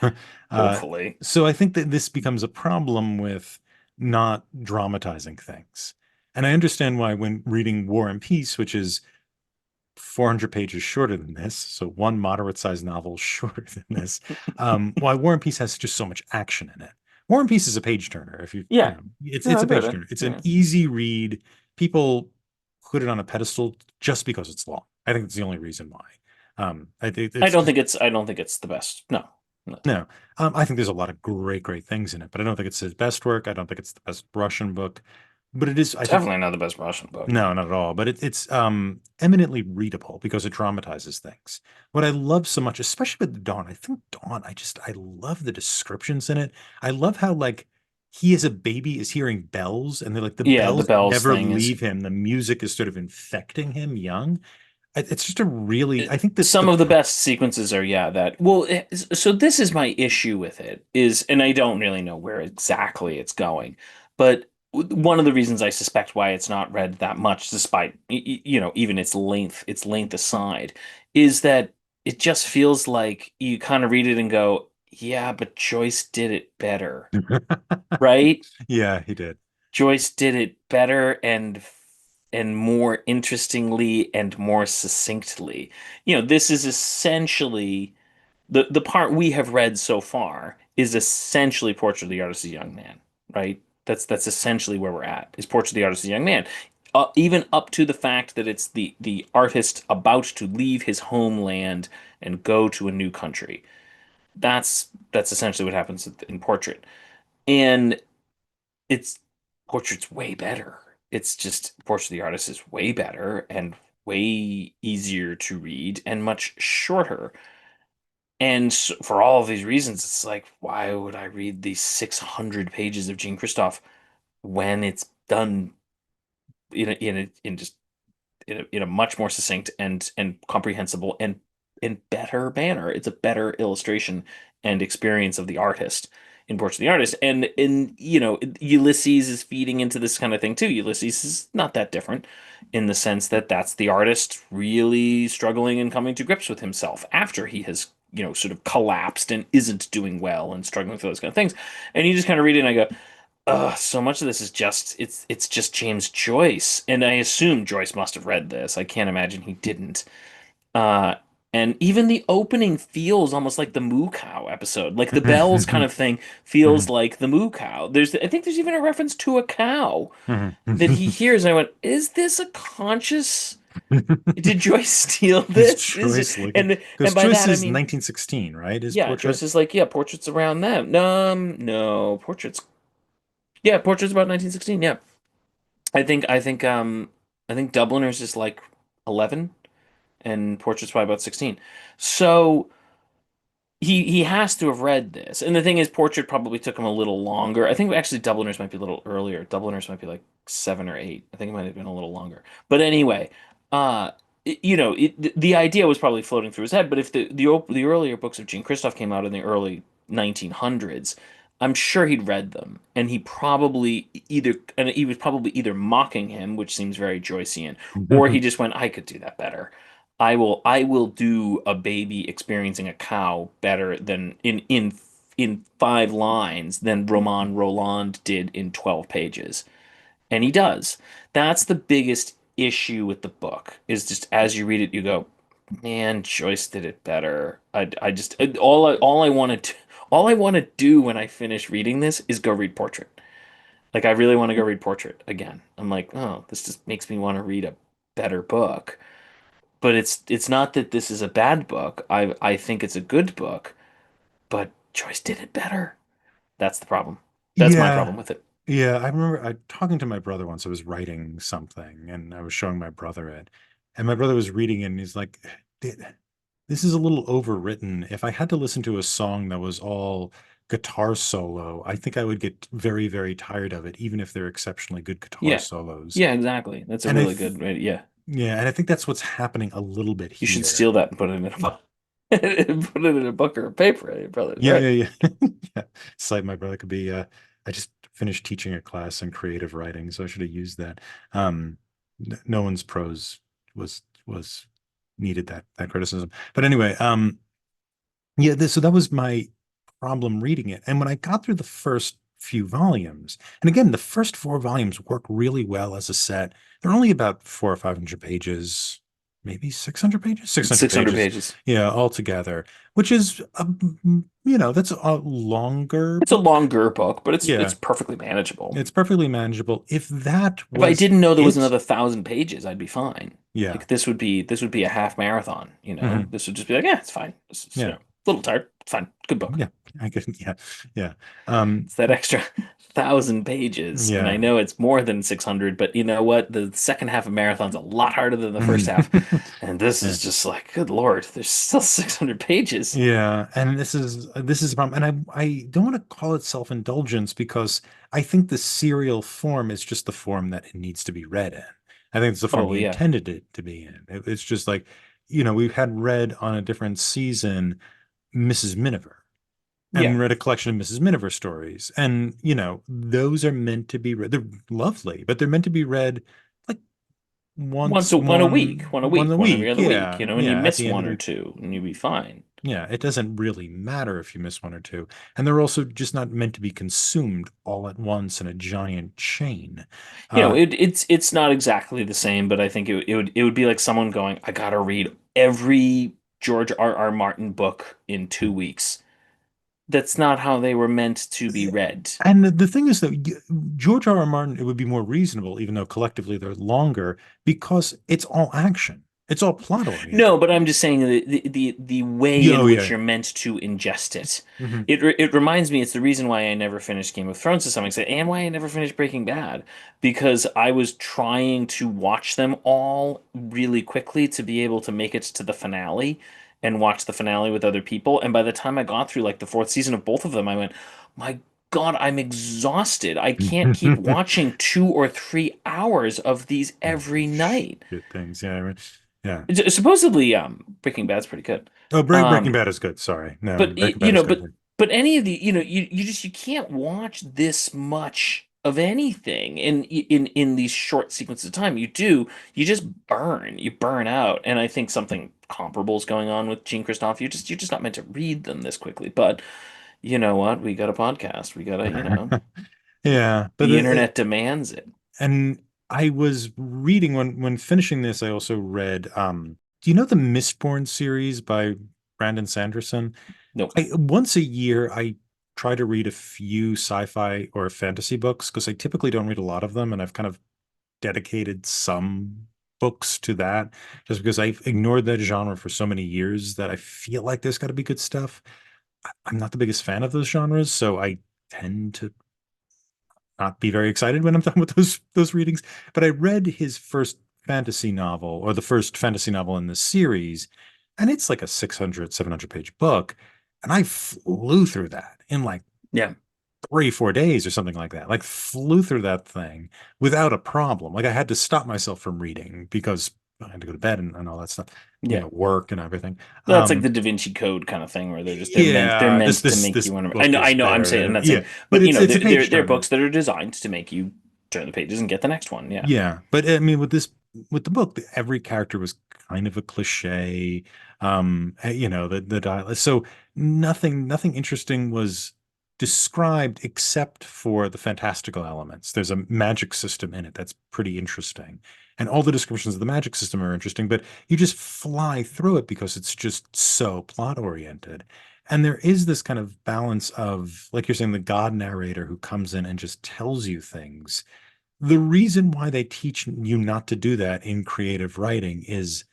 [SPEAKER 1] Uh,
[SPEAKER 2] Hopefully.
[SPEAKER 1] so I think that this becomes a problem with not dramatizing things. And I understand why, when reading War and Peace, which is 400 pages shorter than this, so one moderate-sized novel shorter than this, why War and Peace has just so much action in it. War and Peace is a page turner. If
[SPEAKER 2] Yeah. No,
[SPEAKER 1] it's
[SPEAKER 2] I
[SPEAKER 1] a
[SPEAKER 2] bet
[SPEAKER 1] page
[SPEAKER 2] it.
[SPEAKER 1] turner. It's an
[SPEAKER 2] Yeah.
[SPEAKER 1] easy read. People put it on a pedestal just because it's long. I think it's the only reason why. I think
[SPEAKER 2] I
[SPEAKER 1] it's
[SPEAKER 2] don't
[SPEAKER 1] just
[SPEAKER 2] think it's the best. No. No.
[SPEAKER 1] no. I think there's a lot of great things in it, but I don't think it's his best work. I don't think it's the best Russian book, but it is, I think,
[SPEAKER 2] Definitely not the best Russian book.
[SPEAKER 1] no, not at all. But it's eminently readable because it dramatizes things. What I love so much, especially with Dawn, I think Dawn, I love the descriptions in it. I love how like he as a baby is hearing bells and they're like the
[SPEAKER 2] Yeah, the
[SPEAKER 1] bells
[SPEAKER 2] Bells
[SPEAKER 1] never
[SPEAKER 2] thing is
[SPEAKER 1] leave him. The music is sort of infecting him young. It's just a really, I think that
[SPEAKER 2] some of the best sequences are, yeah, that. Well, so this is my issue with it is, and I don't really know where exactly it's going, but one of the reasons I suspect why it's not read that much, despite even its length aside, is that it just feels like you kind of read it and go, yeah, but Joyce did it better, right?
[SPEAKER 1] yeah, he did.
[SPEAKER 2] Joyce did it better and more interestingly and more succinctly. This is essentially the part we have read so far is essentially Portrait of the Artist as a Young Man, right? That's essentially where we're at. Is Portrait of the Artist as a Young Man. Even up to the fact that it's the artist about to leave his homeland and go to a new country. That's essentially what happens in Portrait. And it's Portrait's way better. It's just Portrait of the Artist is way better and way easier to read and much shorter. And for all of these reasons, it's like, why would I read these 600 pages of Jean Christophe when it's done in just in a much more succinct and comprehensible and better manner. It's a better illustration and experience of the artist in Portrait of the Artist. And Ulysses is feeding into this kind of thing too. Ulysses is not that different in the sense that that's the artist really struggling and coming to grips with himself after he has sort of collapsed and isn't doing well and struggling through those kind of things. And you just kind of read it and I go, so much of this is just it's just James Joyce, and I assume Joyce must have read this. I can't imagine he didn't. Uh, and even the opening feels almost like the Moo Cow episode, like the bells kind of thing feels like the Moo Cow. I think there's even a reference to a cow that he hears. And I went, "Is this a conscious? Did Joyce steal
[SPEAKER 1] Is
[SPEAKER 2] this? Is it?"
[SPEAKER 1] Joyce looking?
[SPEAKER 2] And
[SPEAKER 1] Because
[SPEAKER 2] by
[SPEAKER 1] Joyce
[SPEAKER 2] that I
[SPEAKER 1] is
[SPEAKER 2] mean,
[SPEAKER 1] 1916, right? His
[SPEAKER 2] yeah,
[SPEAKER 1] portrait.
[SPEAKER 2] Joyce is like, yeah, portraits around them. No, portraits. Yeah, portraits about 1916. Yeah. I think I think I think Dubliners is like 11 and Portrait's probably about 16. So he has to have read this. And the thing is Portrait probably took him a little longer. I think actually Dubliners might be a little earlier. Dubliners might be like 7 or 8. I think it might have been a little longer. But anyway, the idea was probably floating through his head, but if the earlier books of Jean Christophe came out in the early 1900s, I'm sure he'd read them, and he was probably either mocking him, which seems very Joycean, or he just went, I could do that better. I will do a baby experiencing a cow better than in 5 lines than Roman Rolland did in 12 pages. And he does. That's the biggest issue with the book is just as you read it, you go, man, Joyce did it better. I just all I want to all I want to do when I finish reading this is go read Portrait. Like I really want to go read Portrait again. I'm like, oh, this just makes me want to read a better book. But it's not that this is a bad book. I think it's a good book, but Joyce did it better. That's the problem. That's my
[SPEAKER 1] Yeah.
[SPEAKER 2] problem with it.
[SPEAKER 1] Yeah, I remember talking to my brother once. I was writing something and I was showing my brother it. And my brother was reading it and he's like, This is a little overwritten. If I had to listen to a song that was all guitar solo, I think I would get very tired of it, even if they're exceptionally good guitar
[SPEAKER 2] Yeah.
[SPEAKER 1] solos."
[SPEAKER 2] Yeah, exactly. That's a
[SPEAKER 1] And
[SPEAKER 2] really good, yeah.
[SPEAKER 1] yeah, and I think that's what's happening a little bit
[SPEAKER 2] You should
[SPEAKER 1] here.
[SPEAKER 2] steal that and put it in a book. Put it in a book or a paper, brothers,
[SPEAKER 1] Yeah,
[SPEAKER 2] right?
[SPEAKER 1] yeah, yeah. Yeah. Cite my brother could be I just finished teaching a class in creative writing, so I should have used that. No one's prose was needed that criticism. But anyway, yeah, so that was my problem reading it. And when I got through the first few volumes, and again, the first 4 volumes work really well as a set. They're only about 400 or 500 pages, maybe 600 pages, 600
[SPEAKER 2] 600
[SPEAKER 1] pages,
[SPEAKER 2] pages.
[SPEAKER 1] yeah, altogether, which is that's a longer
[SPEAKER 2] It's a
[SPEAKER 1] book.
[SPEAKER 2] longer book, but it's
[SPEAKER 1] Yeah,
[SPEAKER 2] perfectly manageable.
[SPEAKER 1] it's perfectly manageable. If that
[SPEAKER 2] If I
[SPEAKER 1] was
[SPEAKER 2] didn't know there was
[SPEAKER 1] it,
[SPEAKER 2] another 1,000 pages, I'd be fine.
[SPEAKER 1] yeah.
[SPEAKER 2] Like this would be a half marathon, you know?
[SPEAKER 1] Hmm.
[SPEAKER 2] This would just be like, yeah, it's fine. This is,
[SPEAKER 1] Yeah.
[SPEAKER 2] a little tired. It's fine. Good book.
[SPEAKER 1] Yeah. I could, yeah. Yeah. Um,
[SPEAKER 2] It's that extra 1,000 pages. And I
[SPEAKER 1] yeah.
[SPEAKER 2] know it's more than 600, but you know what? The second half of marathon's a lot harder than the first half. And this
[SPEAKER 1] Yeah.
[SPEAKER 2] is just like, good Lord, there's still 600 pages.
[SPEAKER 1] Yeah, and this is a problem, and I don't want to call it self-indulgence because I think the serial form is just the form that it needs to be read in. I think it's the form
[SPEAKER 2] Oh,
[SPEAKER 1] he
[SPEAKER 2] yeah.
[SPEAKER 1] intended it to be in. It's just like, we've had read on a different season Mrs. Miniver
[SPEAKER 2] Yeah.
[SPEAKER 1] and read a collection of Mrs. Miniver stories, and those are meant to be read. They're lovely, but they're meant to be read like
[SPEAKER 2] Once
[SPEAKER 1] once,
[SPEAKER 2] one a week, one a
[SPEAKER 1] one
[SPEAKER 2] week,
[SPEAKER 1] a
[SPEAKER 2] one every
[SPEAKER 1] week.
[SPEAKER 2] other week,
[SPEAKER 1] Yeah,
[SPEAKER 2] and you
[SPEAKER 1] yeah. At
[SPEAKER 2] miss
[SPEAKER 1] the end
[SPEAKER 2] one
[SPEAKER 1] of
[SPEAKER 2] or
[SPEAKER 1] the
[SPEAKER 2] two, and you'll be fine.
[SPEAKER 1] Yeah, it doesn't really matter if you miss one or two. And they're also just not meant to be consumed all at once in a giant chain. Uh,
[SPEAKER 2] It's not exactly the same, but I think it would be like someone going, I gotta read every George R. R. Martin book in 2 weeks. That's not how they were meant to be read.
[SPEAKER 1] and the thing is that George R. R. Martin, it would be more reasonable, even though collectively they're longer, because it's all action. It's all plot
[SPEAKER 2] No,
[SPEAKER 1] oriented.
[SPEAKER 2] but I'm just saying the way
[SPEAKER 1] Yeah, oh
[SPEAKER 2] in
[SPEAKER 1] yeah,
[SPEAKER 2] which you're
[SPEAKER 1] yeah.
[SPEAKER 2] meant to ingest it.
[SPEAKER 1] Hmm.
[SPEAKER 2] It reminds me, it's the reason why I never finished Game of Thrones to some extent, and why I never finished Breaking Bad, because I was trying to watch them all really quickly to be able to make it to the finale and watch the finale with other people. And by the time I got through like the fourth season of both of them, I went, my God, I'm exhausted. I can't keep watching 2 or 3 hours of these every night.
[SPEAKER 1] Shit things. Yeah, yeah.
[SPEAKER 2] Supposedly, Breaking Bad's pretty good.
[SPEAKER 1] Oh, Breaking
[SPEAKER 2] Um,
[SPEAKER 1] Bad is good. Sorry, no,
[SPEAKER 2] but
[SPEAKER 1] Breaking Bad is good.
[SPEAKER 2] but any of the, you can't watch this much of anything in these short sequences of time. You just you burn out. And I think something comparable is going on with Gene Christoph. You're just not meant to read them this quickly. But you know what? We got a podcast. We gotta,
[SPEAKER 1] Yeah, but
[SPEAKER 2] the internet demands it.
[SPEAKER 1] and I was reading when finishing this, I also read do you know the Mistborn series by Brandon Sanderson?
[SPEAKER 2] Nope.
[SPEAKER 1] I once a year I try to read a few sci-fi or fantasy books because I typically don't read a lot of them, and I've kind of dedicated some books to that just because I've ignored that genre for so many years that I feel like there's got to be good stuff. I'm not the biggest fan of those genres, so I tend to not be very excited when I'm done with those readings. But I read his first fantasy novel, or the first fantasy novel in the series, and it's like a 600, 700 page book. And I flew through that in like
[SPEAKER 2] Yeah.
[SPEAKER 1] 3, 4 days or something like that. Like flew through that thing without a problem. Like I had to stop myself from reading because I had to go to bed and all that stuff,
[SPEAKER 2] Yeah.
[SPEAKER 1] work and everything.
[SPEAKER 2] That's like
[SPEAKER 1] Um,
[SPEAKER 2] the Da Vinci Code kind of thing where they're
[SPEAKER 1] yeah,
[SPEAKER 2] meant to
[SPEAKER 1] this
[SPEAKER 2] make
[SPEAKER 1] this
[SPEAKER 2] you want to.
[SPEAKER 1] book
[SPEAKER 2] I
[SPEAKER 1] is
[SPEAKER 2] know, I'm
[SPEAKER 1] there.
[SPEAKER 2] not
[SPEAKER 1] Yeah,
[SPEAKER 2] saying,
[SPEAKER 1] but
[SPEAKER 2] but
[SPEAKER 1] it's a
[SPEAKER 2] there
[SPEAKER 1] page
[SPEAKER 2] there are
[SPEAKER 1] turner.
[SPEAKER 2] books that are designed to make you turn the pages and get the next one. Yeah.
[SPEAKER 1] Yeah, but I mean, with the book, every character was kind of a cliche. The dialogue. So nothing interesting was described except for the fantastical elements. There's a magic system in it that's pretty interesting, and all the descriptions of the magic system are interesting. But you just fly through it because it's just so plot oriented. And there is this kind of balance of, like you're saying, the God narrator who comes in and just tells you things. The reason why they teach you not to do that in creative writing is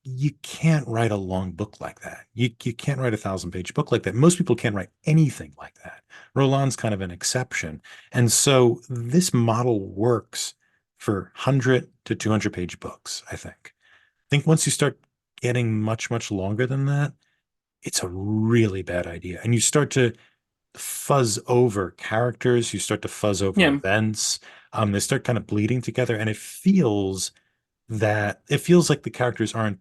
[SPEAKER 1] you can't write a long book like that. You can't write 1,000 page book like that. Most people can't write anything like that. Rolland's kind of an exception. And so this model works for 100 to 200 page books, I think. I think once you start getting much, much longer than that, it's a really bad idea. And you start to fuzz over characters, you start to fuzz over
[SPEAKER 2] Yeah.
[SPEAKER 1] events. They start kind of bleeding together, and it feels like the characters aren't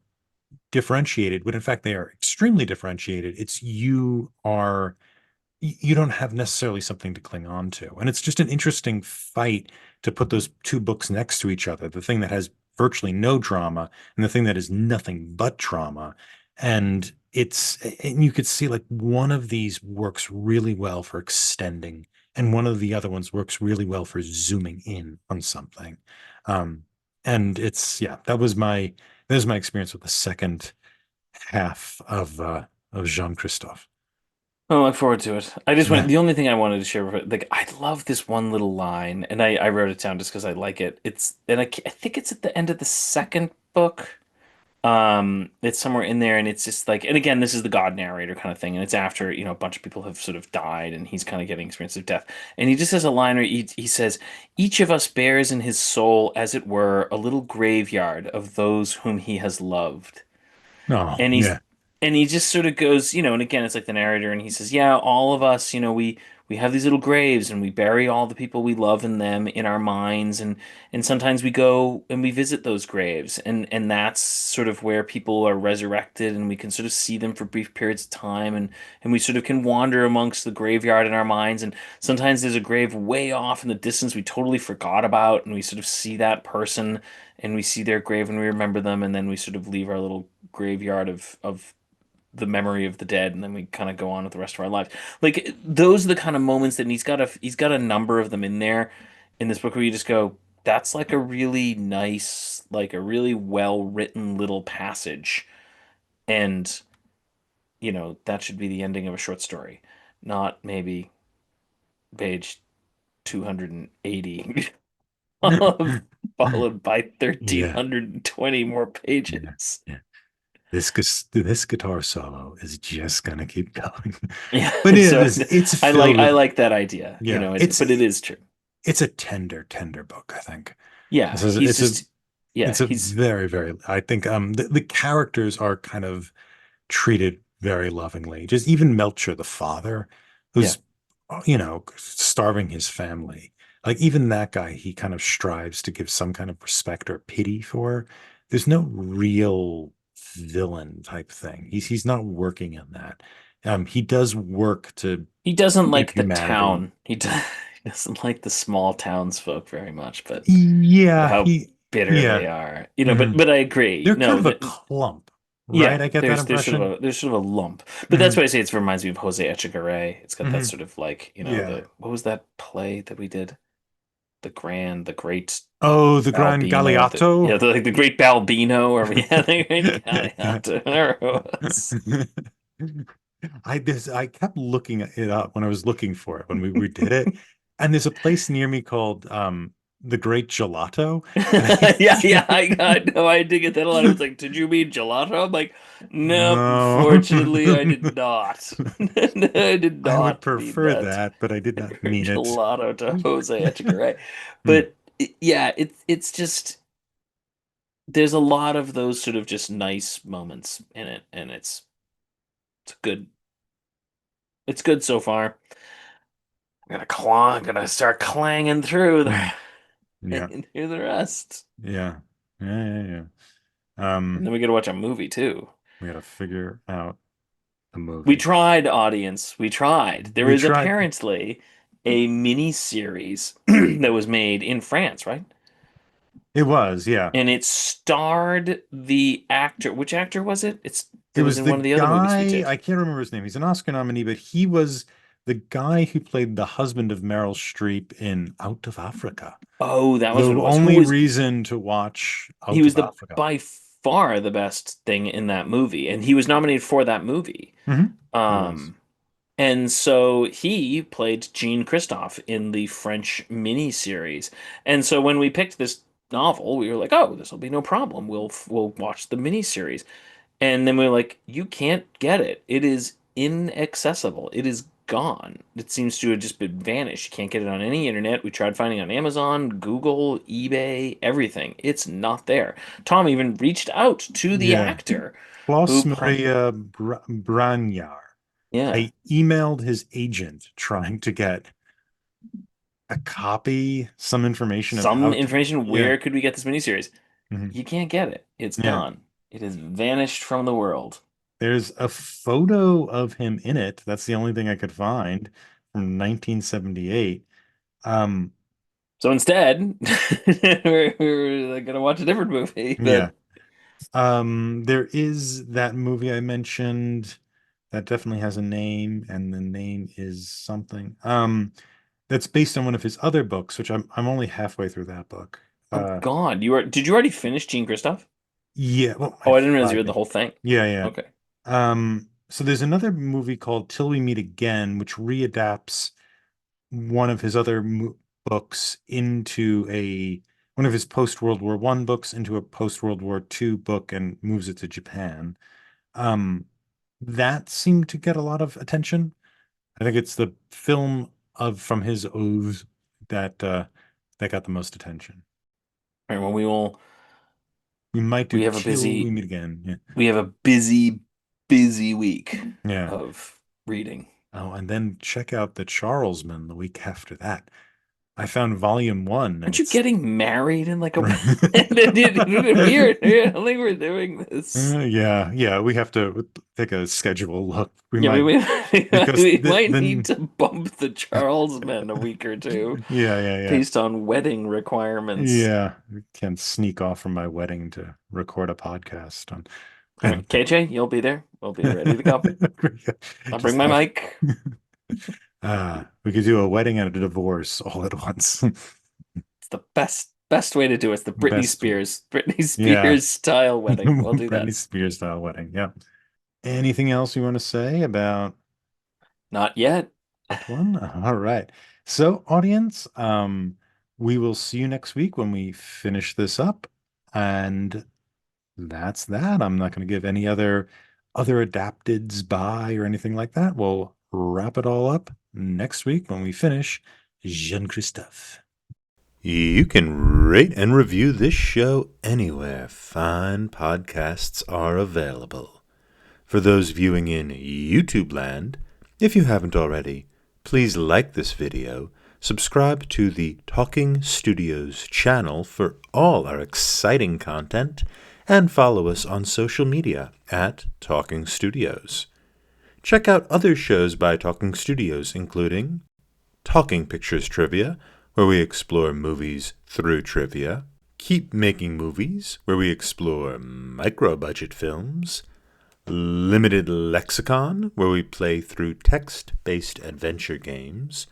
[SPEAKER 1] differentiated, but in fact they are extremely differentiated. You don't have necessarily something to cling on to. And it's just an interesting fight to put those two books next to each other, the thing that has virtually no drama and the thing that is nothing but drama. And you could see like one of these works really well for extending, and one of the other ones works really well for zooming in on something. Um, And it's yeah, that was my experience with the second half of Jean-Christophe.
[SPEAKER 2] I look forward to it. I just went.
[SPEAKER 1] Yeah.
[SPEAKER 2] The only thing I wanted to share, like, I love this one little line, and I wrote it down just because I like it. It's and I think it's at the end of the second book. It's somewhere in there, and it's just like, and again, this is the God narrator kind of thing, and it's after, a bunch of people have sort of died, and he's kind of getting experience of death, and he just has a line where he says, "Each of us bears in his soul, as it were, a little graveyard of those whom he has loved."
[SPEAKER 1] Oh,
[SPEAKER 2] and he's
[SPEAKER 1] yeah.
[SPEAKER 2] and he just sort of goes, and again, it's like the narrator, and he says, yeah, all of us, we have these little graves, and we bury all the people we love in them in our minds, and sometimes we go and we visit those graves, and that's sort of where people are resurrected, and we can sort of see them for brief periods of time, and we sort of can wander amongst the graveyard in our minds, and sometimes there's a grave way off in the distance we totally forgot about, and we sort of see that person, and we see their grave, and we remember them, and then we sort of leave our little graveyard of the memory of the dead, and then we kind of go on with the rest of our lives. Like, those are the kind of moments that, and he's got a number of them in there in this book, where you just go, that's like a really nice, like a really well written little passage, and that should be the ending of a short story, not maybe page 280 followed by
[SPEAKER 1] Yeah.
[SPEAKER 2] 1320 more
[SPEAKER 1] Yeah.
[SPEAKER 2] pages.
[SPEAKER 1] Yeah. This guitar solo is just gonna keep going.
[SPEAKER 2] Yeah,
[SPEAKER 1] But it
[SPEAKER 2] so
[SPEAKER 1] is it's
[SPEAKER 2] I
[SPEAKER 1] filled with
[SPEAKER 2] like that idea,
[SPEAKER 1] yeah,
[SPEAKER 2] but it is true.
[SPEAKER 1] it's a tender book, I think.
[SPEAKER 2] Yeah, he's just yeah,
[SPEAKER 1] it's a
[SPEAKER 2] he's
[SPEAKER 1] very, very I think the characters are kind of treated very lovingly. Just even Melcher, the father,
[SPEAKER 2] yeah.
[SPEAKER 1] who's starving his family. Like even that guy, he kind of strives to give some kind of respect or pity for. There's no real villain type thing. He's not working in that. He does work to
[SPEAKER 2] He doesn't
[SPEAKER 1] give
[SPEAKER 2] like the
[SPEAKER 1] humanity.
[SPEAKER 2] town. He doesn't like the small townsfolk very much, but
[SPEAKER 1] Yeah,
[SPEAKER 2] how
[SPEAKER 1] he
[SPEAKER 2] bitter
[SPEAKER 1] yeah.
[SPEAKER 2] they are.
[SPEAKER 1] Mhm.
[SPEAKER 2] But I agree.
[SPEAKER 1] They're kind
[SPEAKER 2] No,
[SPEAKER 1] of a
[SPEAKER 2] that
[SPEAKER 1] clump, right?
[SPEAKER 2] yeah,
[SPEAKER 1] I get that impression.
[SPEAKER 2] there's sort of a lump. But that's
[SPEAKER 1] Hmm.
[SPEAKER 2] why I say it reminds me of Jose Echegaray. It's got that
[SPEAKER 1] Hmm.
[SPEAKER 2] sort of like,
[SPEAKER 1] Yeah.
[SPEAKER 2] the what was that play that we did? The Great
[SPEAKER 1] Oh, the Grand
[SPEAKER 2] Balbino,
[SPEAKER 1] Galliotto.
[SPEAKER 2] like the Great Balbino, or we had the Great Galliotto, whatever it was.
[SPEAKER 1] I kept looking it up when I was looking for it when we redid it, and there's a place near me called the Great Gelato, and
[SPEAKER 2] Yeah, yeah, I know, I did get that a lot. It was like, did you mean gelato? I'm like, nope,
[SPEAKER 1] no,
[SPEAKER 2] unfortunately, I did not. I did
[SPEAKER 1] I would
[SPEAKER 2] not mean
[SPEAKER 1] prefer
[SPEAKER 2] that.
[SPEAKER 1] that, but I did not mean it.
[SPEAKER 2] Gelato to Jose Echegaray.
[SPEAKER 1] Hmm.
[SPEAKER 2] But yeah, it's just there's a lot of those sort of just nice moments in it, and it's good. It's good so far. I'm gonna start clanging through
[SPEAKER 1] Yeah,
[SPEAKER 2] through the rest.
[SPEAKER 1] yeah, yeah.
[SPEAKER 2] And then we gotta watch a movie too.
[SPEAKER 1] We got to figure out the
[SPEAKER 2] We
[SPEAKER 1] movie.
[SPEAKER 2] tried, audience. We tried. There
[SPEAKER 1] We
[SPEAKER 2] is
[SPEAKER 1] tried.
[SPEAKER 2] apparently a mini series that was made in France, right?
[SPEAKER 1] It was, yeah.
[SPEAKER 2] And it starred the actor. Which actor was it?
[SPEAKER 1] It
[SPEAKER 2] It was
[SPEAKER 1] was
[SPEAKER 2] in
[SPEAKER 1] the
[SPEAKER 2] one of the other movies we
[SPEAKER 1] guy,
[SPEAKER 2] did.
[SPEAKER 1] I can't remember his name. He's an Oscar nominee, but he was the guy who played the husband of Meryl Streep in Out of Africa.
[SPEAKER 2] Oh, that was
[SPEAKER 1] The
[SPEAKER 2] what it was.
[SPEAKER 1] only reason to watch
[SPEAKER 2] He
[SPEAKER 1] Out
[SPEAKER 2] was
[SPEAKER 1] of
[SPEAKER 2] the
[SPEAKER 1] Africa.
[SPEAKER 2] by far the best thing in that movie, and he was nominated for that movie.
[SPEAKER 1] He was.
[SPEAKER 2] Um, And so he played Jean Christophe in the French miniseries. And so when we picked this novel, we were like, "Oh, this will be no problem. We'll watch the miniseries." And then we were like, "You can't get it. It is inaccessible. It is gone. It seems to have just been vanished. You can't get it on any internet. We tried finding it on Amazon, Google, eBay, everything. It's not there." Tom even reached out to the
[SPEAKER 1] Yeah.
[SPEAKER 2] actor who
[SPEAKER 1] Klaus
[SPEAKER 2] played.
[SPEAKER 1] Maria Branyar.
[SPEAKER 2] Yeah.
[SPEAKER 1] I emailed his agent trying to get a copy, some information
[SPEAKER 2] Some
[SPEAKER 1] about.
[SPEAKER 2] information.
[SPEAKER 1] Yeah.
[SPEAKER 2] Where could we get this miniseries?
[SPEAKER 1] Mhm.
[SPEAKER 2] You can't get it. It's
[SPEAKER 1] Yeah.
[SPEAKER 2] gone. It has vanished from the world.
[SPEAKER 1] There's a photo of him in it. That's the only thing I could find from 1978. Um,
[SPEAKER 2] So instead, we're gonna watch a different movie.
[SPEAKER 1] yeah. There is that movie I mentioned that definitely has a name, and the name is something. That's based on one of his other books, which I'm only halfway through that book.
[SPEAKER 2] Oh
[SPEAKER 1] Uh,
[SPEAKER 2] God, did you already finish Jean Christophe?
[SPEAKER 1] yeah, well, I
[SPEAKER 2] Oh, I
[SPEAKER 1] have
[SPEAKER 2] didn't realize you
[SPEAKER 1] five.
[SPEAKER 2] read the whole thing.
[SPEAKER 1] Yeah, yeah.
[SPEAKER 2] Okay.
[SPEAKER 1] So there's another movie called Till We Meet Again, which readapts one of his other books into one of his post-World War One books into a post-World War Two book and moves it to Japan. Um, that seemed to get a lot of attention. I think it's the film of from his oeuvre that got the most attention.
[SPEAKER 2] All right, well,
[SPEAKER 1] We might do
[SPEAKER 2] we have a
[SPEAKER 1] Till We
[SPEAKER 2] busy
[SPEAKER 1] Meet Again. Yeah.
[SPEAKER 2] we have a busy week
[SPEAKER 1] Yeah.
[SPEAKER 2] of reading.
[SPEAKER 1] Oh, and then check out the Charlesman the week after that. I found volume one and
[SPEAKER 2] Aren't you
[SPEAKER 1] it's
[SPEAKER 2] getting married in like a weird? I don't think we're doing this.
[SPEAKER 1] Yeah, yeah, we have to take a schedule look. We
[SPEAKER 2] Yeah,
[SPEAKER 1] might because
[SPEAKER 2] we might need
[SPEAKER 1] then
[SPEAKER 2] to bump the Charlesman a week or two
[SPEAKER 1] yeah, yeah, yeah.
[SPEAKER 2] based on wedding requirements.
[SPEAKER 1] Yeah, we can sneak off from my wedding to record a podcast on
[SPEAKER 2] All right, KJ, you'll be there. We'll be ready to go. I'll bring
[SPEAKER 1] just
[SPEAKER 2] my
[SPEAKER 1] have
[SPEAKER 2] mic.
[SPEAKER 1] we could do a wedding and a divorce all at once.
[SPEAKER 2] It's the best way to do it. It's the
[SPEAKER 1] Best way.
[SPEAKER 2] Britney
[SPEAKER 1] Yeah.
[SPEAKER 2] Spears style wedding. We'll do
[SPEAKER 1] Britney
[SPEAKER 2] that.
[SPEAKER 1] Spears style wedding. Yeah. Anything else you want to say about
[SPEAKER 2] Not yet.
[SPEAKER 1] that one? All right. So, audience, we will see you next week when we finish this up. And that's that. I'm not going to give any other adapteds by or anything like that. We'll wrap it all up next week when we finish Jean Christophe. You can rate and review this show anywhere fine podcasts are available. For those viewing in YouTube land, if you haven't already, please like this video, subscribe to the Talking Studios channel for all our exciting content, and follow us on social media at Talking Studios. Check out other shows by Talking Studios, including Talking Pictures Trivia, where we explore movies through trivia, Keep Making Movies, where we explore micro-budget films, Limited Lexicon, where we play through text-based adventure games,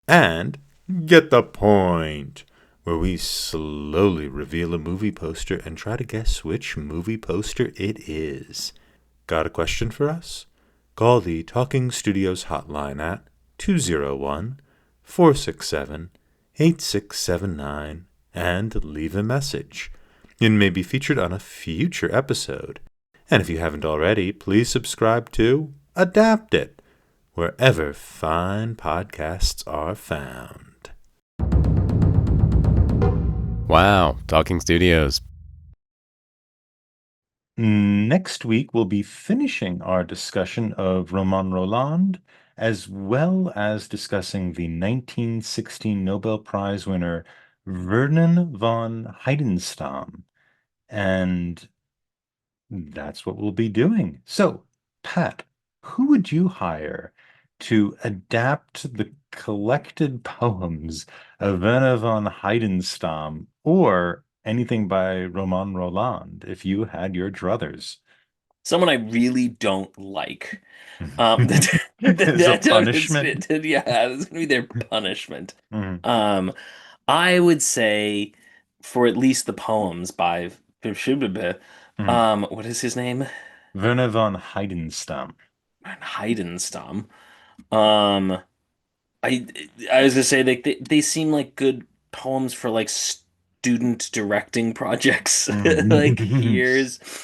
[SPEAKER 1] and Get the Point, where we slowly reveal a movie poster and try to guess which movie poster it is. Got a question for us? Call the Talking Studios hotline at 201-467-8679 and leave a message. It may be featured on a future episode. And if you haven't already, please subscribe to Adapt It, wherever fine podcasts are found.
[SPEAKER 3] Wow, Talking Studios.
[SPEAKER 1] Next week, we'll be finishing our discussion of Rolland, as well as discussing the 1916 Nobel Prize winner Vernon von Heidenstam. And that's what we'll be doing. So, Pat, who would you hire to adapt the collected poems of Werner von Heidenstam or anything by Roman Roland if you had your druthers?
[SPEAKER 2] Someone I really don't like.
[SPEAKER 1] As a
[SPEAKER 2] It's,
[SPEAKER 1] punishment.
[SPEAKER 2] yeah, it's gonna be their punishment.
[SPEAKER 1] Mhm,
[SPEAKER 2] Um, I would say for at least the poems by
[SPEAKER 1] mhm.
[SPEAKER 2] what is his name?
[SPEAKER 1] Werner von Heidenstam.
[SPEAKER 2] Heidenstam. Um, I I was gonna say they seem like good poems for like student directing projects. Like
[SPEAKER 1] Mhm.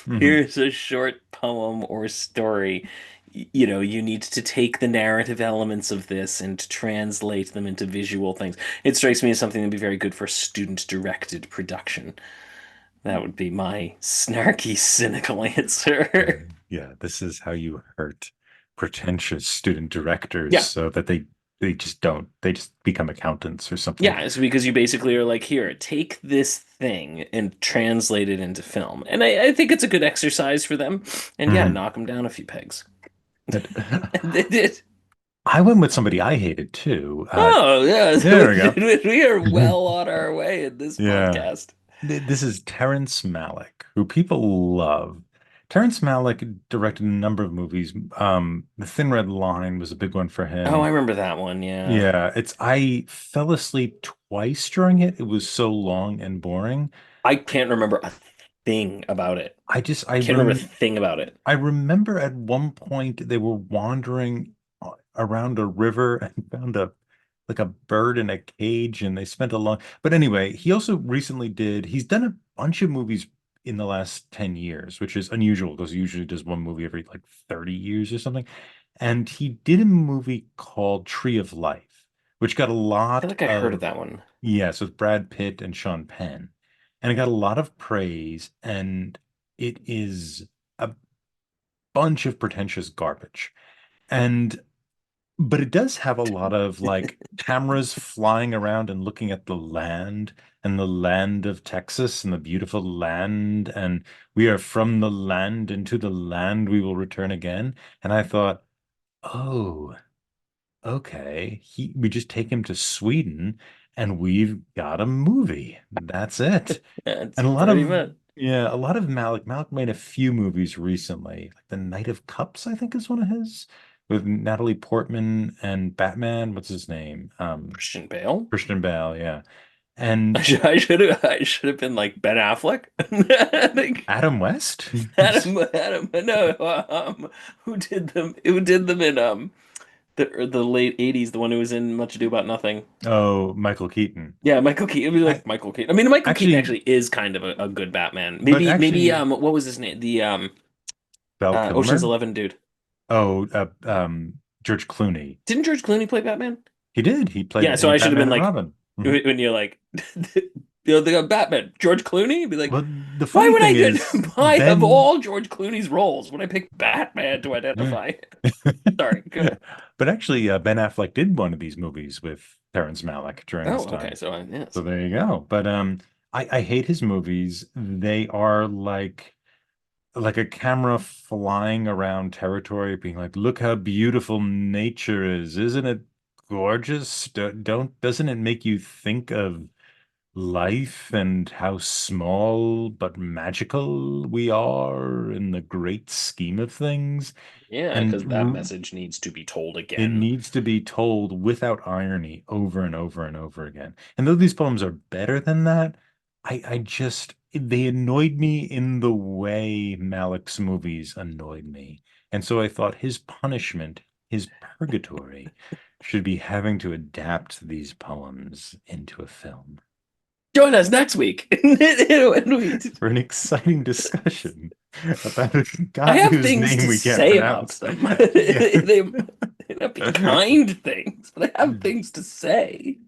[SPEAKER 1] Mhm.
[SPEAKER 2] here's a short poem or story. You know, you need to take the narrative elements of this and translate them into visual things. It strikes me as something that'd be very good for student directed production. That would be my snarky, cynical answer.
[SPEAKER 1] Yeah, this is how you hurt pretentious student directors
[SPEAKER 2] Yeah.
[SPEAKER 1] so that they just don't they just become accountants or something.
[SPEAKER 2] Yeah, it's because you basically are like, here, take this thing and translate it into film. And I think it's a good exercise for them. And yeah,
[SPEAKER 1] Mhm.
[SPEAKER 2] knock them down a few pegs.
[SPEAKER 1] But
[SPEAKER 2] And they did.
[SPEAKER 1] I went with somebody I hated too.
[SPEAKER 2] Oh, yeah.
[SPEAKER 1] There we go.
[SPEAKER 2] We are well on our way in this
[SPEAKER 1] Yeah.
[SPEAKER 2] podcast.
[SPEAKER 1] This is Terrence Malick, who people love. Terrence Malick directed a number of movies. The Thin Red Line was a big one for
[SPEAKER 2] Oh, I
[SPEAKER 1] him.
[SPEAKER 2] remember that one. Yeah.
[SPEAKER 1] Yeah, I fell asleep twice during it. It was so long and boring.
[SPEAKER 2] I can't remember a thing about it.
[SPEAKER 1] I just
[SPEAKER 2] I can't remember a thing about it.
[SPEAKER 1] I remember at one point they were wandering around a river and found a like a bird in a cage, and they spent a long. But anyway, he also recently he's done a bunch of movies in the last 10 years, which is unusual because he usually does one movie every like 30 years or something. And he did a movie called Tree of Life, which got a
[SPEAKER 2] I feel
[SPEAKER 1] lot
[SPEAKER 2] like I heard of
[SPEAKER 1] of,
[SPEAKER 2] that one.
[SPEAKER 1] yes, with Brad Pitt and Sean Penn. And it got a lot of praise, and it is a bunch of pretentious garbage. And but it does have a lot of like cameras flying around and looking at the land and the land of Texas and the beautiful land. And we are from the land into the land we will return again. And I thought, oh, okay. We just take him to Sweden and we've got a movie. That's it.
[SPEAKER 2] That's
[SPEAKER 1] And a lot
[SPEAKER 2] pretty
[SPEAKER 1] of,
[SPEAKER 2] much.
[SPEAKER 1] yeah, a lot of Malik. Malik made a few movies recently. Like The Knight of Cups, I think is one of his, with Natalie Portman and Batman. What's his name?
[SPEAKER 2] Christian Bale.
[SPEAKER 1] Christian Bale, yeah. And
[SPEAKER 2] I should have been like Ben Affleck. I think
[SPEAKER 1] Adam West?
[SPEAKER 2] Adam, no, who did them in the late 80s, the one who was in Much Ado About Nothing.
[SPEAKER 1] Oh, Michael Keaton.
[SPEAKER 2] Yeah, Michael Keaton. It'd be
[SPEAKER 1] I
[SPEAKER 2] like Michael Keaton. I mean, Michael Keaton
[SPEAKER 1] actually,
[SPEAKER 2] actually is kind of a good Batman.
[SPEAKER 1] but
[SPEAKER 2] Maybe
[SPEAKER 1] actually,
[SPEAKER 2] what was his name? The
[SPEAKER 1] Val
[SPEAKER 2] Ocean's
[SPEAKER 1] Kilmer?
[SPEAKER 2] 11 dude.
[SPEAKER 1] Oh, George Clooney.
[SPEAKER 2] Didn't George Clooney play Batman?
[SPEAKER 1] He did. He
[SPEAKER 2] Yeah,
[SPEAKER 1] played
[SPEAKER 2] so
[SPEAKER 1] in
[SPEAKER 2] I should have
[SPEAKER 1] Batman
[SPEAKER 2] been
[SPEAKER 1] and
[SPEAKER 2] like
[SPEAKER 1] Robin. Mhm.
[SPEAKER 2] when you're like they got Batman, George Clooney, be like,
[SPEAKER 1] Well, the
[SPEAKER 2] why
[SPEAKER 1] funny
[SPEAKER 2] would
[SPEAKER 1] thing
[SPEAKER 2] I
[SPEAKER 1] is,
[SPEAKER 2] why of
[SPEAKER 1] Ben.
[SPEAKER 2] all George Clooney's roles would I pick Batman to identify? Sorry, go ahead.
[SPEAKER 1] But actually, Ben Affleck did one of these movies with Terrence Malick during this
[SPEAKER 2] Oh, okay,
[SPEAKER 1] time.
[SPEAKER 2] so yes.
[SPEAKER 1] So there you go. But I hate his movies. They are like a camera flying around territory, being like, "Look how beautiful nature is. Isn't it gorgeous? Doesn't it make you think of life and how small but magical we are in the great scheme of things?"
[SPEAKER 2] Yeah,
[SPEAKER 1] And
[SPEAKER 2] because that message needs to be told
[SPEAKER 1] it
[SPEAKER 2] again.
[SPEAKER 1] needs to be told without irony over and over and over again. And though these poems are better than that, I just, they annoyed me in the way Malik's movies annoyed me. And so I thought his punishment, his purgatory, should be having to adapt these poems into a film
[SPEAKER 2] Join us next week.
[SPEAKER 1] for an exciting discussion about a
[SPEAKER 2] I
[SPEAKER 1] guy
[SPEAKER 2] have
[SPEAKER 1] whose
[SPEAKER 2] things
[SPEAKER 1] name
[SPEAKER 2] to
[SPEAKER 1] we can't
[SPEAKER 2] say about
[SPEAKER 1] pronounce.
[SPEAKER 2] them.
[SPEAKER 1] Yeah.
[SPEAKER 2] They may not be kind things, but I have things to say.